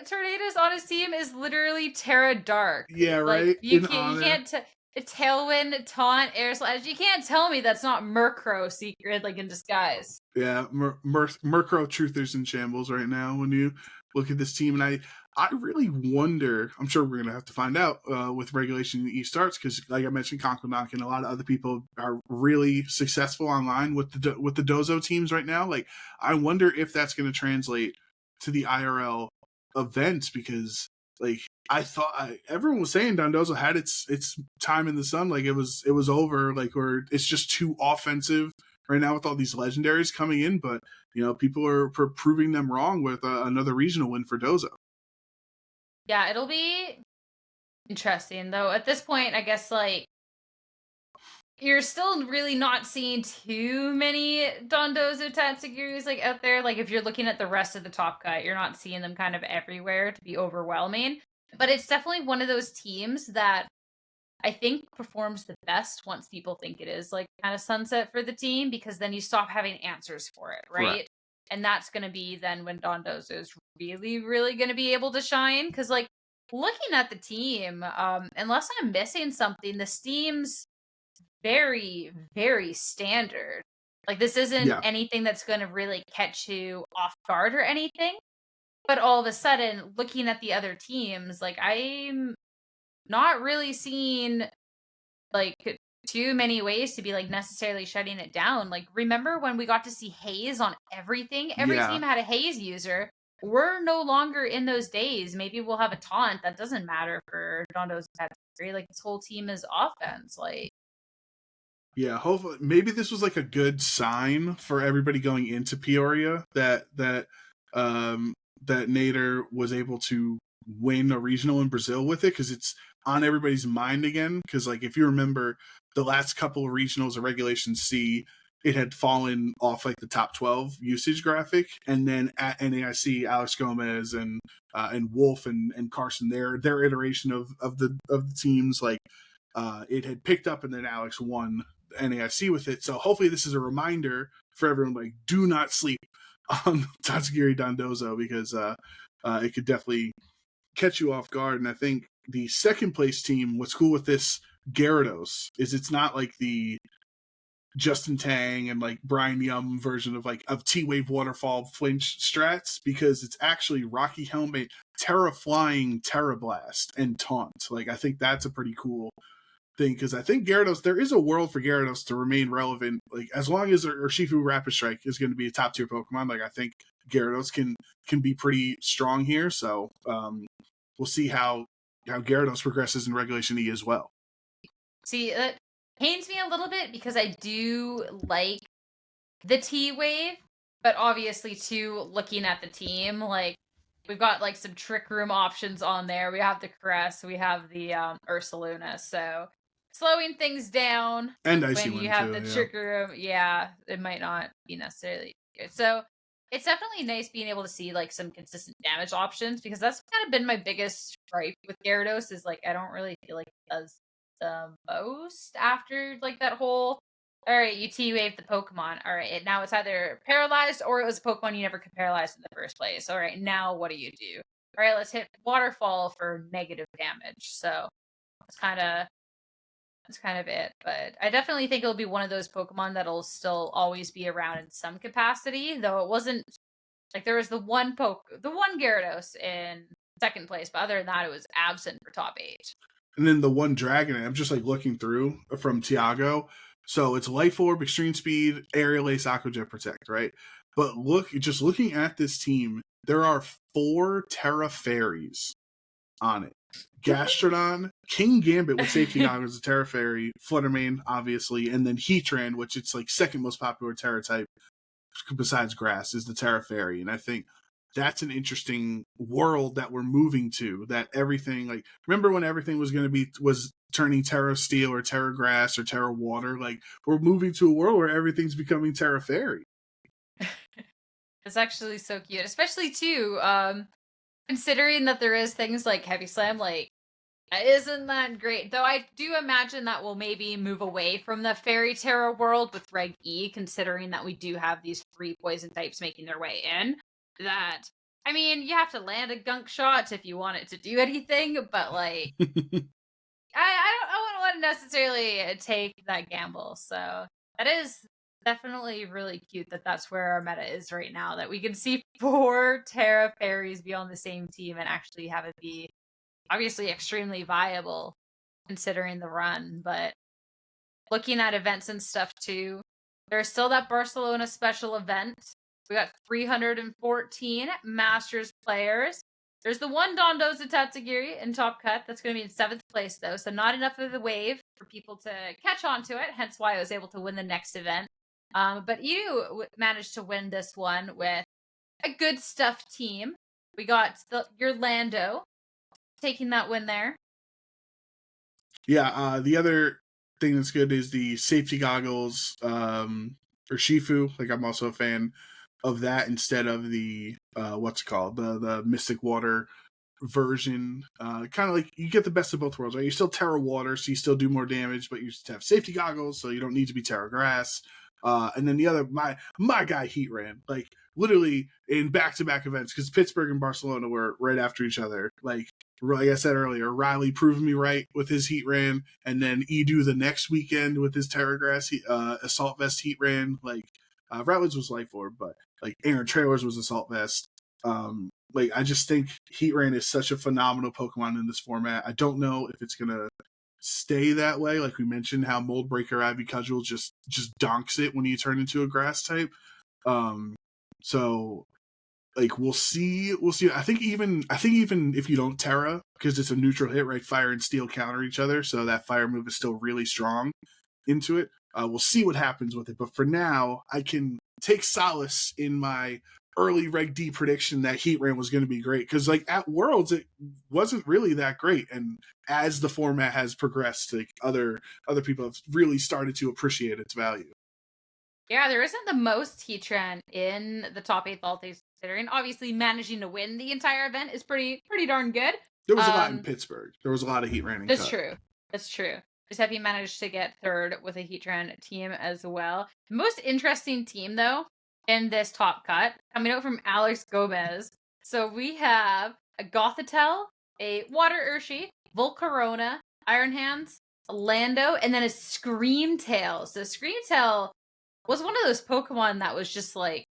Tornadus on his team is literally Terra Dark. Yeah, right. Like, you can't Tailwind, Taunt, Air Slash. You can't tell me that's not Murkrow secret, like in disguise. Yeah, Murkrow Truthers in shambles right now when you look at this team. And I really wonder, I'm sure we're going to have to find out with regulation in eStarts because, like I mentioned, Conkelknock and a lot of other people are really successful online with the Dozo teams right now. Like, I wonder if that's going to translate to the IRL events because, like, I thought everyone was saying Dondozo had its time in the sun, like it was over, like, or it's just too offensive right now with all these legendaries coming in. But people are proving them wrong with another regional win for Dozo. Yeah, it'll be interesting though. At this point, I guess like you're still really not seeing too many Dondozo Tatsugiris like out there. Like if you're looking at the rest of the top cut, you're not seeing them kind of everywhere to be overwhelming. But it's definitely one of those teams that I think performs the best once people think it is like kind of sunset for the team, because then you stop having answers for it, right? And that's going to be then when Dondozo is really, really going to be able to shine. Because like looking at the team, unless I'm missing something, the team's very, very standard. Like this isn't anything that's going to really catch you off guard or anything. But all of a sudden, looking at the other teams, like I'm not really seeing like too many ways to be like necessarily shutting it down. Like remember when we got to see Haze on everything? Every team had a Haze user. We're no longer in those days. Maybe we'll have a taunt. That doesn't matter for Dondo's Tatsugiri. Like this whole team is offense. Like hopefully maybe this was like a good sign for everybody going into Peoria that Nader was able to win a regional in Brazil with it, because it's on everybody's mind again. Because like if you remember the last couple of regionals of Regulation C, it had fallen off like the top 12 usage graphic, and then at NAIC, Alex Gomez and Wolf and Carson, their iteration of the teams, like it had picked up, and then Alex won NAIC with it. So hopefully this is a reminder for everyone, like, do not sleep on Tatsugiri Dondozo, because it could definitely catch you off guard. And I think the second place team, what's cool with this Gyarados is it's not like the Justin Tang and like Brian Yum version of T-Wave Waterfall flinch strats, because it's actually Rocky Helmet, Terra Flying, Terra Blast, and Taunt. Like I think that's a pretty cool thing, because I think Gyarados, there is a world for Gyarados to remain relevant, like as long as Urshifu Rapid Strike is going to be a top tier Pokemon. Like I think Gyarados can be pretty strong here, so we'll see how Gyarados progresses in Regulation E as well. See, that pains me a little bit because I do like the T-Wave, but obviously too, looking at the team, like we've got like some Trick Room options on there. We have the Caress, we have the Ursaluna. So slowing things down And Icy when you Wind have too, the yeah. Trick Room, yeah, it might not be necessarily good. So it's definitely nice being able to see like some consistent damage options because that's kind of been my biggest stripe with Gyarados is like I don't really feel like it does the most after like that whole all right, you T-wave the Pokemon. All right, now it's either paralyzed or it was a Pokemon you never could paralyze in the first place. All right, now what do you do? All right, let's hit Waterfall for negative damage. So that's kind of it. But I definitely think it'll be one of those Pokemon that'll still always be around in some capacity, though it wasn't like there was the one Gyarados in second place, but other than that, it was absent for top 8. And then the one Dragon, I'm just like looking through from Tiago. So it's Life Orb, Extreme Speed, Aerial Ace, Aqua Jet, Protect, right? But just looking at this team, there are 4 Terra Fairies on it. Gastrodon, King Gambit with Safety Goggles is a Terra Fairy, Fluttermane, obviously, and then Heatran, which it's like second most popular Terra type besides Grass, is the Terra Fairy. And I think that's an interesting world that we're moving to. That everything, like, remember when everything was turning Terra Steel or Terra Grass or Terra Water? Like, we're moving to a world where everything's becoming Terra Fairy. It's actually so cute, especially too, considering that there is things like Heavy Slam, like isn't that great? Though I do imagine that we'll maybe move away from the Fairy Terra world with Reg E, considering that we do have these 3 poison types making their way in. That I mean, you have to land a gunk shot if you want it to do anything, but like I wouldn't necessarily take that gamble. So that is definitely really cute that that's where our meta is right now. That we can see 4 Terra Fairies be on the same team and actually have it be obviously extremely viable considering the run. But looking at events and stuff too, there's still that Barcelona special event. We got 314 Masters players. There's the one Dondoza Tatsugiri in Top Cut. That's going to be in 7th place, though, so not enough of the wave for people to catch on to it, hence why I was able to win the next event. But you managed to win this one with a good stuff team. We got your Lando taking that win there. Yeah, the other thing that's good is the safety goggles, or Shifu. Like, I'm also a fan of that instead of the what's it called, the Mystic Water version. Kind of like you get the best of both worlds, right? You still Terra Water, so you still do more damage, but you just have safety goggles, so you don't need to be Terra Grass. And then the other, my guy Heatran, like literally in back-to-back events, because Pittsburgh and Barcelona were right after each other. Like I said earlier, Riley proved me right with his Heatran, and then Edu the next weekend with his Terra Grass Assault Vest Heatran. Like Riley's was Life Orb, but like Aaron Trailers was Assault Vest. Like I just think Heatran is such a phenomenal Pokemon in this format. I don't know if it's gonna stay that way. Like we mentioned, how Mold Breaker Ivy Cudgel just donks it when you turn into a grass type. So like we'll see. I think even if you don't Terra, because it's a neutral hit, right? Fire and Steel counter each other, so that fire move is still really strong into it. We'll see what happens with it. But for now, I can take solace in my early Reg D prediction that Heatran was going to be great, because like at Worlds it wasn't really that great, and as the format has progressed, like other people have really started to appreciate its value. Yeah, there isn't the most Heatran in the top 8, all things considering. Obviously, managing to win the entire event is pretty darn good. There was a lot in Pittsburgh. There was a lot of Heatran in That's true. That's true. Just have you managed to get 3rd with a Heatran team as well. The most interesting team, though, in this top cut, coming out from Alex Gomez. So we have a Gothitelle, a Water Urshi, Volcarona, Iron Hands, a Lando, and then a Screamtail. So Screamtail was one of those Pokemon that was just like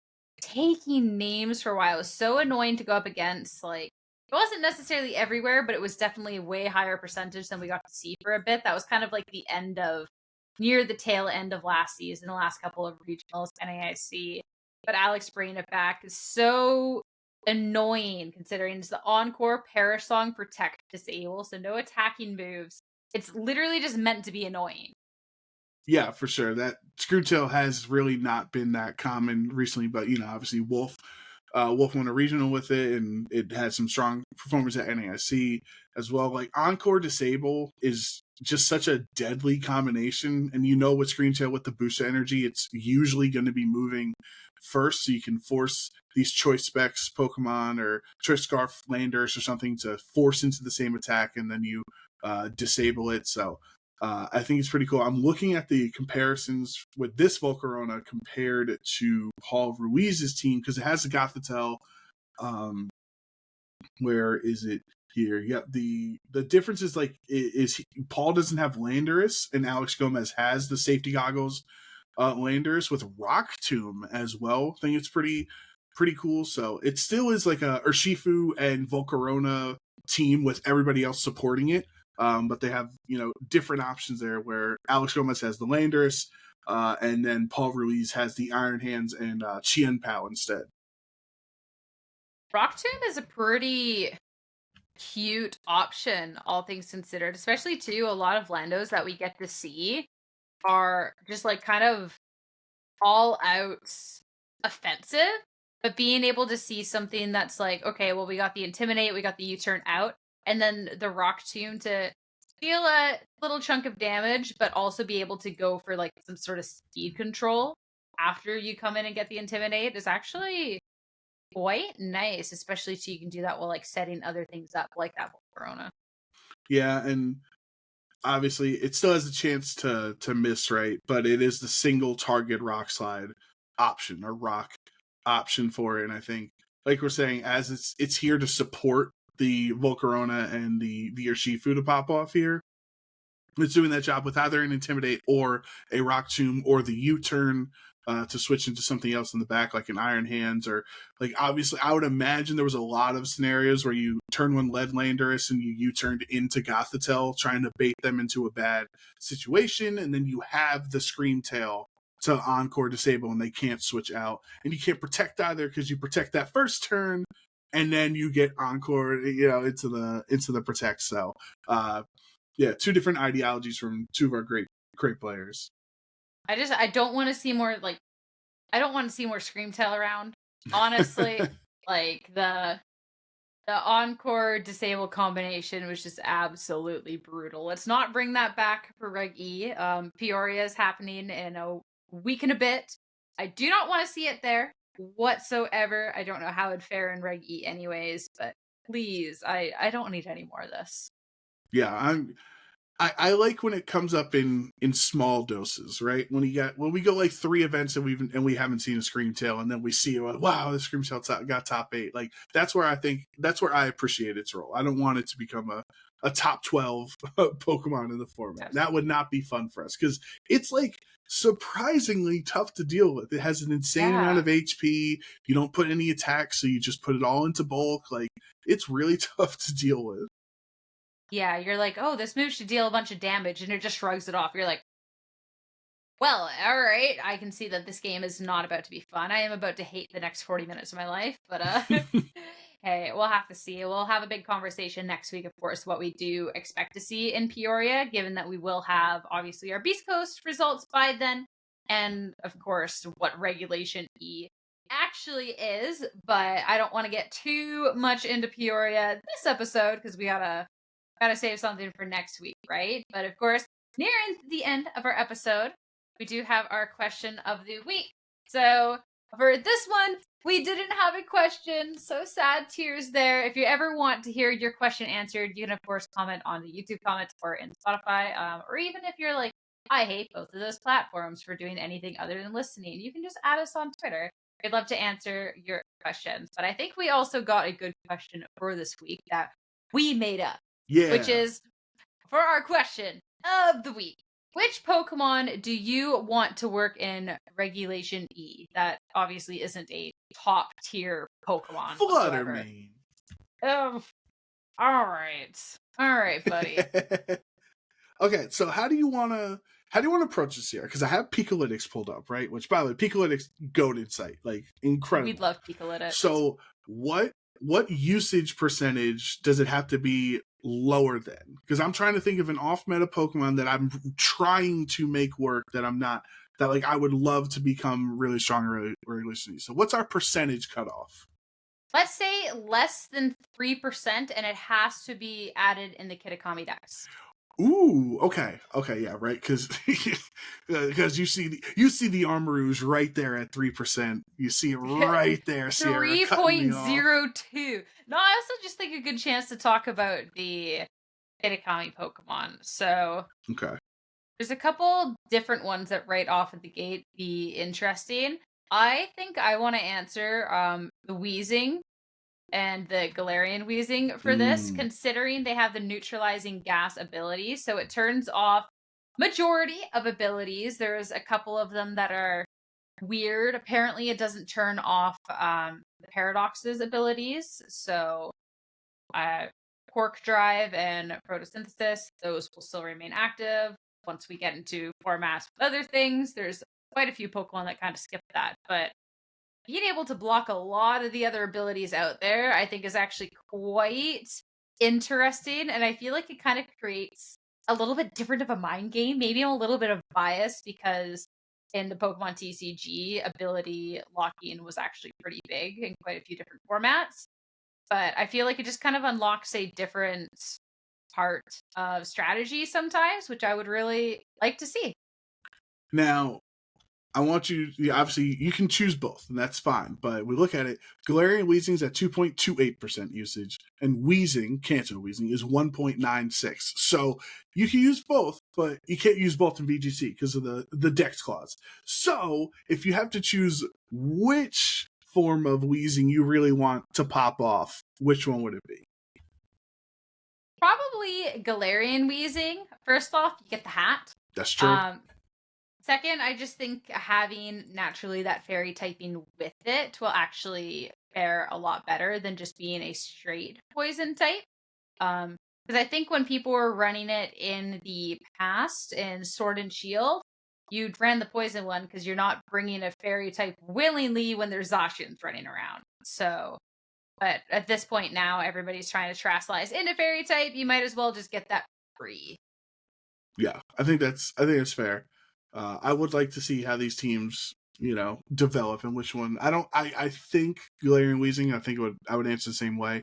taking names for a while. It was so annoying to go up against. Like, it wasn't necessarily everywhere, but it was definitely a way higher percentage than we got to see for a bit. That was kind of like the near the tail end of last season, the last couple of regionals, NAIC. But Alex bringing it back is so annoying considering it's the Encore Perish Song Protect Disable, so no attacking moves. It's literally just meant to be annoying. Yeah, for sure. That Screwtail has really not been that common recently, but obviously Wolf Wolf won a regional with it, and it had some strong performance at NAIC as well. Like Encore Disable is just such a deadly combination, and with Screamtail with the boost of energy, it's usually going to be moving first, so you can force these choice specs Pokemon or choice Scarf Landers or something to force into the same attack, and then you disable it. So I think it's pretty cool. I'm looking at the comparisons with this Volcarona compared to Paul Ruiz's team because it has a Gothitelle. Where is it here? Yeah, the difference is Paul doesn't have Landorus, and Alex Gomez has the safety goggles Landorus with Rock Tomb as well. I think it's pretty cool. So it still is like a Urshifu and Volcarona team with everybody else supporting it. But they have, different options there where Alex Gomez has the Landorus, and then Paul Ruiz has the Iron Hands and Chien Pao instead. Rock Tomb is a pretty cute option, all things considered, especially too, a lot of Landos that we get to see are just like kind of all out offensive, but being able to see something that's like, okay, well, we got the Intimidate, we got the U-turn out, and then the Rock Tomb to deal a little chunk of damage, but also be able to go for like some sort of speed control after you come in and get the Intimidate is actually quite nice, especially so you can do that while like setting other things up like that Volcarona. Yeah, and obviously it still has a chance to miss, right? But it is the single target Rock Slide option or Rock option for it, and I think, like we're saying, as it's here to support the Volcarona and the Urshifu to pop off here. It's doing that job with either an Intimidate or a Rock Tomb or the U-turn to switch into something else in the back, like an Iron Hands, or like obviously I would imagine there was a lot of scenarios where you turn one Lead Landorus and you U-turned into Gothitelle, trying to bait them into a bad situation, and then you have the Screamtail to Encore Disable and they can't switch out, and you can't protect either because you protect that first turn and then you get Encore into the protect. So yeah, two different ideologies from two of our great players. I don't want to see more I don't want to see more Screamtail around. Honestly, like the Encore Disable combination was just absolutely brutal. Let's not bring that back for Reg E. Peoria is happening in a week and a bit. I do not want to see it there whatsoever. I don't know how it'd fare in Reg E anyways, but please, I don't need any more of this. Yeah, I like when it comes up in small doses, right? When we go like 3 events and we haven't seen a Screamtail, and then we see, wow, the Screamtail got top 8. Like that's where I appreciate its role. I don't want it to become a top 12 Pokemon in the format. That would not be fun for us because it's like surprisingly tough to deal with. It has an insane amount of HP. You don't put any attacks, so you just put it all into bulk. Like it's really tough to deal with. Yeah, you're like, oh, this move should deal a bunch of damage, and it just shrugs it off. You're like, well, all right, I can see that this game is not about to be fun. I am about to hate the next 40 minutes of my life, but hey, we'll have to see. We'll have a big conversation next week, of course, what we do expect to see in Peoria, given that we will have, obviously, our Beast Coast results by then, and, of course, what Regulation E actually is, but I don't want to get too much into Peoria this episode, because we gotta save something for next week, right? But of course, nearing the end of our episode, we do have our question of the week. So for this one, we didn't have a question, so sad tears there. If you ever want to hear your question answered, you can of course comment on the YouTube comments or in Spotify, or even if you're like, I hate both of those platforms for doing anything other than listening, you can just add us on Twitter. We'd love to answer your questions. But I think we also got a good question for this week that we made up. Yeah. Which is, for our question of the week, which Pokemon do you want to work in Regulation E? That obviously isn't a top tier Pokemon. Fluttermane. Oh, all right, buddy. Okay, so how do you want to approach this here? Because I have Picolytics pulled up, right? Which, by the way, Picolytics goated site, like incredible. We'd love Picolytics. So what usage percentage does it have to be lower than? Because I'm trying to think of an off-meta Pokemon that I'm trying to make work that I'm not, that like I would love to become really strong in Regulation E. So what's our percentage cutoff? Let's say less than 3%, and it has to be added in the Kitakami Dex. Ooh, okay, yeah, right, because you see the Armarouge right there at 3%. You see it right there, Sierra cutting me off. 3.02. No, I also just think a good chance to talk about the Kitakami Pokemon. So Okay. there's a couple different ones that right off at the gate be interesting. I think I want to answer the Wheezing and the Galarian Wheezing for this, considering they have the neutralizing gas ability. So it turns off majority of abilities. There's a couple of them that are weird. Apparently, it doesn't turn off the Paradox's abilities. So Quark Drive and Photosynthesis, those will still remain active. Once we get into formats with other things, there's quite a few Pokemon that kind of skip that. But being able to block a lot of the other abilities out there, I think is actually quite interesting. And I feel like it kind of creates a little bit different of a mind game. Maybe I'm a little bit of bias because in the Pokemon TCG, ability locking was actually pretty big in quite a few different formats. But I feel like it just kind of unlocks a different part of strategy sometimes, which I would really like to see. Now, I want you, obviously, you can choose both, and that's fine. But we look at it, Galarian Weezing's at 2.28% usage, and Weezing, Kanto Weezing, is 1.96. So you can use both, but you can't use both in VGC because of the Dex clause. So if you have to choose which form of Weezing you really want to pop off, which one would it be? Probably Galarian Weezing. First off, you get the hat. That's true. Second, I just think having naturally that fairy typing with it will actually fare a lot better than just being a straight poison type. Because I think when people were running it in the past in Sword and Shield, you ran the poison one because you're not bringing a fairy type willingly when there's Zacians running around. So, but at this point now, everybody's trying to Terrasilize into fairy type. You might as well just get that free. Yeah, I think that's fair. I would like to see how these teams, develop and which one. I think Galarian Weezing, I would answer the same way.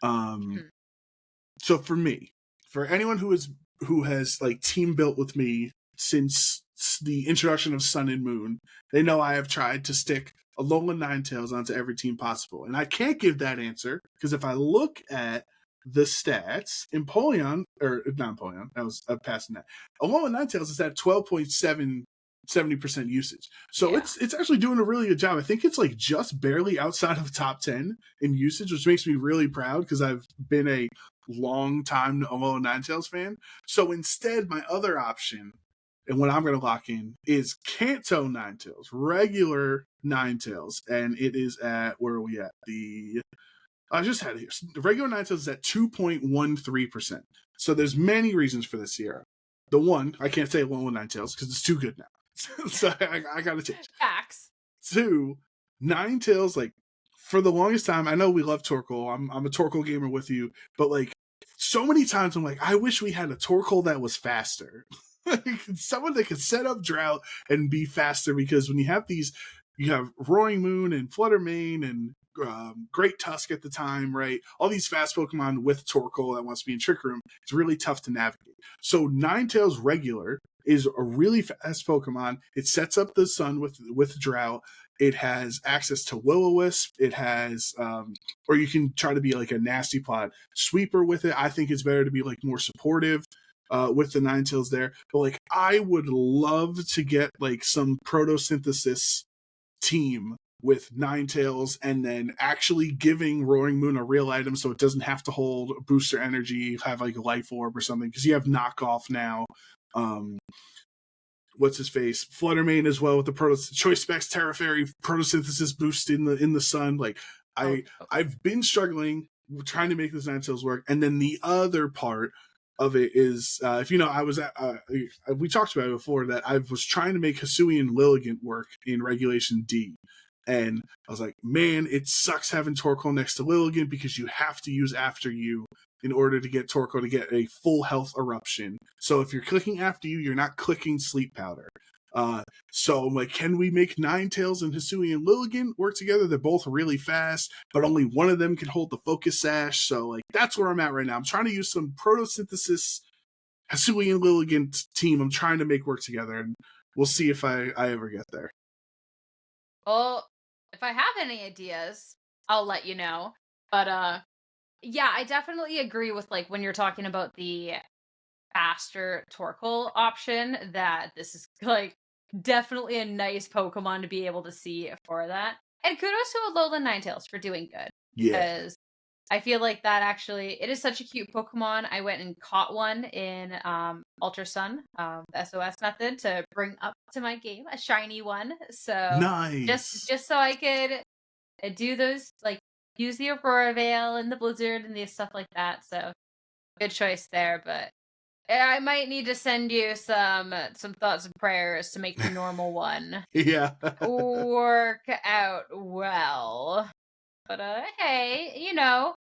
So for me, for anyone who has like team built with me since the introduction of Sun and Moon, they know I have tried to stick Alolan Ninetales onto every team possible. And I can't give that answer because if I look at the stats, Empoleon, or not Empoleon, I'm passing that. Alolan Ninetales is at 70% usage. So it's actually doing a really good job. I think it's like just barely outside of top 10 in usage, which makes me really proud because I've been a long time Alolan Ninetales fan. So instead, my other option, and what I'm going to lock in, is Kanto Ninetales, regular Ninetales. And it is at, where are we at? I just had it here. The regular Ninetales is at 2.13%. So there's many reasons for this, Sierra. The one, I can't say Alolan Ninetales because it's too good now. So I got to change. Facts. 2, Ninetales, like, for the longest time, I know we love Torkoal. I'm a Torkoal gamer with you, but like, so many times I'm like, I wish we had a Torkoal that was faster. Someone that could set up Drought and be faster, because when you have these, you have Roaring Moon and Fluttermane and Great Tusk at the time, right? All these fast Pokemon with Torkoal that wants to be in Trick Room, it's really tough to navigate. So Ninetales regular is a really fast Pokemon. It sets up the sun with Drought. It has access to Will-O-Wisp. It has, or you can try to be like a Nasty Plot Sweeper with it. I think it's better to be like more supportive with the Ninetales there. But like, I would love to get like some Photosynthesis team with Ninetales, and then actually giving Roaring Moon a real item so it doesn't have to hold booster energy, have like a Life Orb or something, because you have knockoff now. What's his face? Fluttermane as well with the Choice Specs Terra Fairy Photosynthesis boost in the sun. Like, I've been struggling trying to make this Ninetales work. And then the other part of it is, if you know, I was at, we talked about it before, that I was trying to make Hisuian Lilligant work in Regulation D. And I was like, man, it sucks having Torkoal next to Lilligant because you have to use After You in order to get Torkoal to get a full health eruption. So if you're clicking After You, you're not clicking Sleep Powder. So I'm like, can we make Ninetales and Hisui and Lilligant work together? They're both really fast, but only one of them can hold the focus sash. So like, that's where I'm at right now. I'm trying to use some Protosynthesis Hisui and Lilligant team. I'm trying to make work together, and we'll see if I ever get there. Well, if I have any ideas, I'll let you know. But yeah, I definitely agree with like when you're talking about the faster Torkoal option that this is like definitely a nice Pokemon to be able to see for that. And kudos to Alolan Ninetales for doing good. Yeah. Because I feel like that actually it is such a cute Pokemon. I went and caught one in Ultra Sun, the SOS method to bring up to my game, a shiny one. So Nice. just so I could do those like use the Aurora Veil and the Blizzard and the stuff like that. So good choice there, but I might need to send you some thoughts and prayers to make the normal one Yeah. work out well. But hey, you know,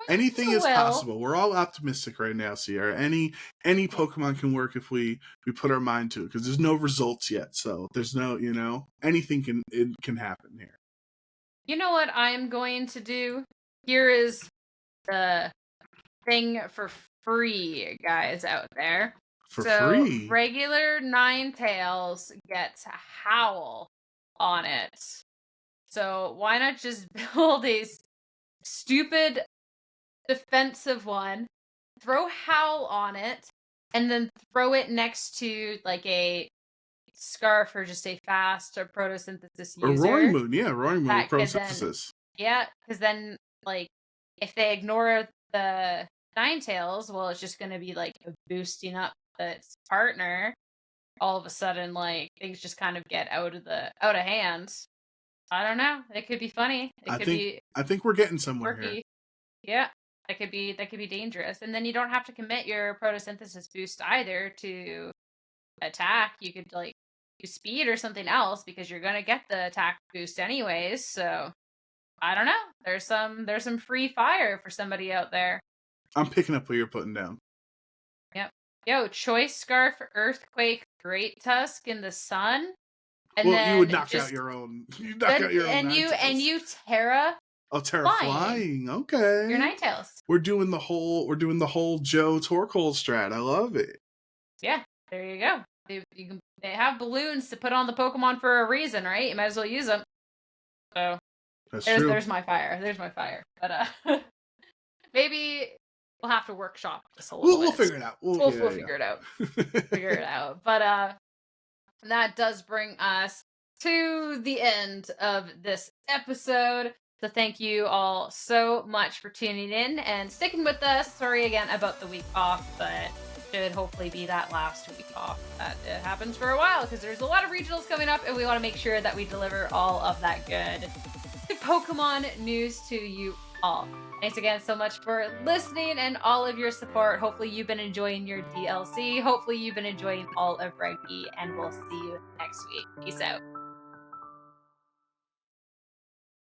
Anything is will. possible. We're all optimistic right now, Sierra. Any Pokemon can work if we put our mind to it, because there's no results yet. So there's no, anything can happen here. You know what I'm going to do? Here is the thing for free, guys out there. For so free. Regular Ninetales gets Howl on it. So why not just build a stupid defensive one, throw Howl on it, and then throw it next to like a Scarf or just a fast or Protosynthesis user. Or Roaring Moon, yeah, Roaring Moon with Protosynthesis. Yeah, because then like if they ignore the Ninetales, well, it's just going to be like boosting up its partner. All of a sudden, like things just kind of get out of hand. I don't know. It could be funny. I think we're getting somewhere quirky. here. Yeah, that could be dangerous. And then you don't have to commit your Protosynthesis boost either to attack. You could like use speed or something else because you're gonna get the attack boost anyways. So I don't know. There's some free fire for somebody out there. I'm picking up what you're putting down. Yep. Yo, Choice Scarf, Earthquake, Great Tusk in the Sun. And well, then you would knock out your own. You knock out your own. And you Terra. Oh, Terra flying. Okay. Your Ninetales. We're doing the whole Joe Torkoal strat. I love it. Yeah, there you go. They have balloons to put on the Pokemon for a reason, right? You might as well use them. So there's my fire. There's my fire. But maybe we'll have to workshop this whole. We'll figure it out. We'll figure it out. Figure it out. But that does bring us to the end of this episode. So thank you all so much for tuning in and sticking with us. Sorry again about the week off, but should hopefully be that last week off that it happens for a while because there's a lot of regionals coming up and we want to make sure that we deliver all of that good Pokemon news to you all. Thanks again so much for listening and all of your support. Hopefully you've been enjoying your DLC. Hopefully you've been enjoying all of Reggie, and we'll see you next week. Peace out.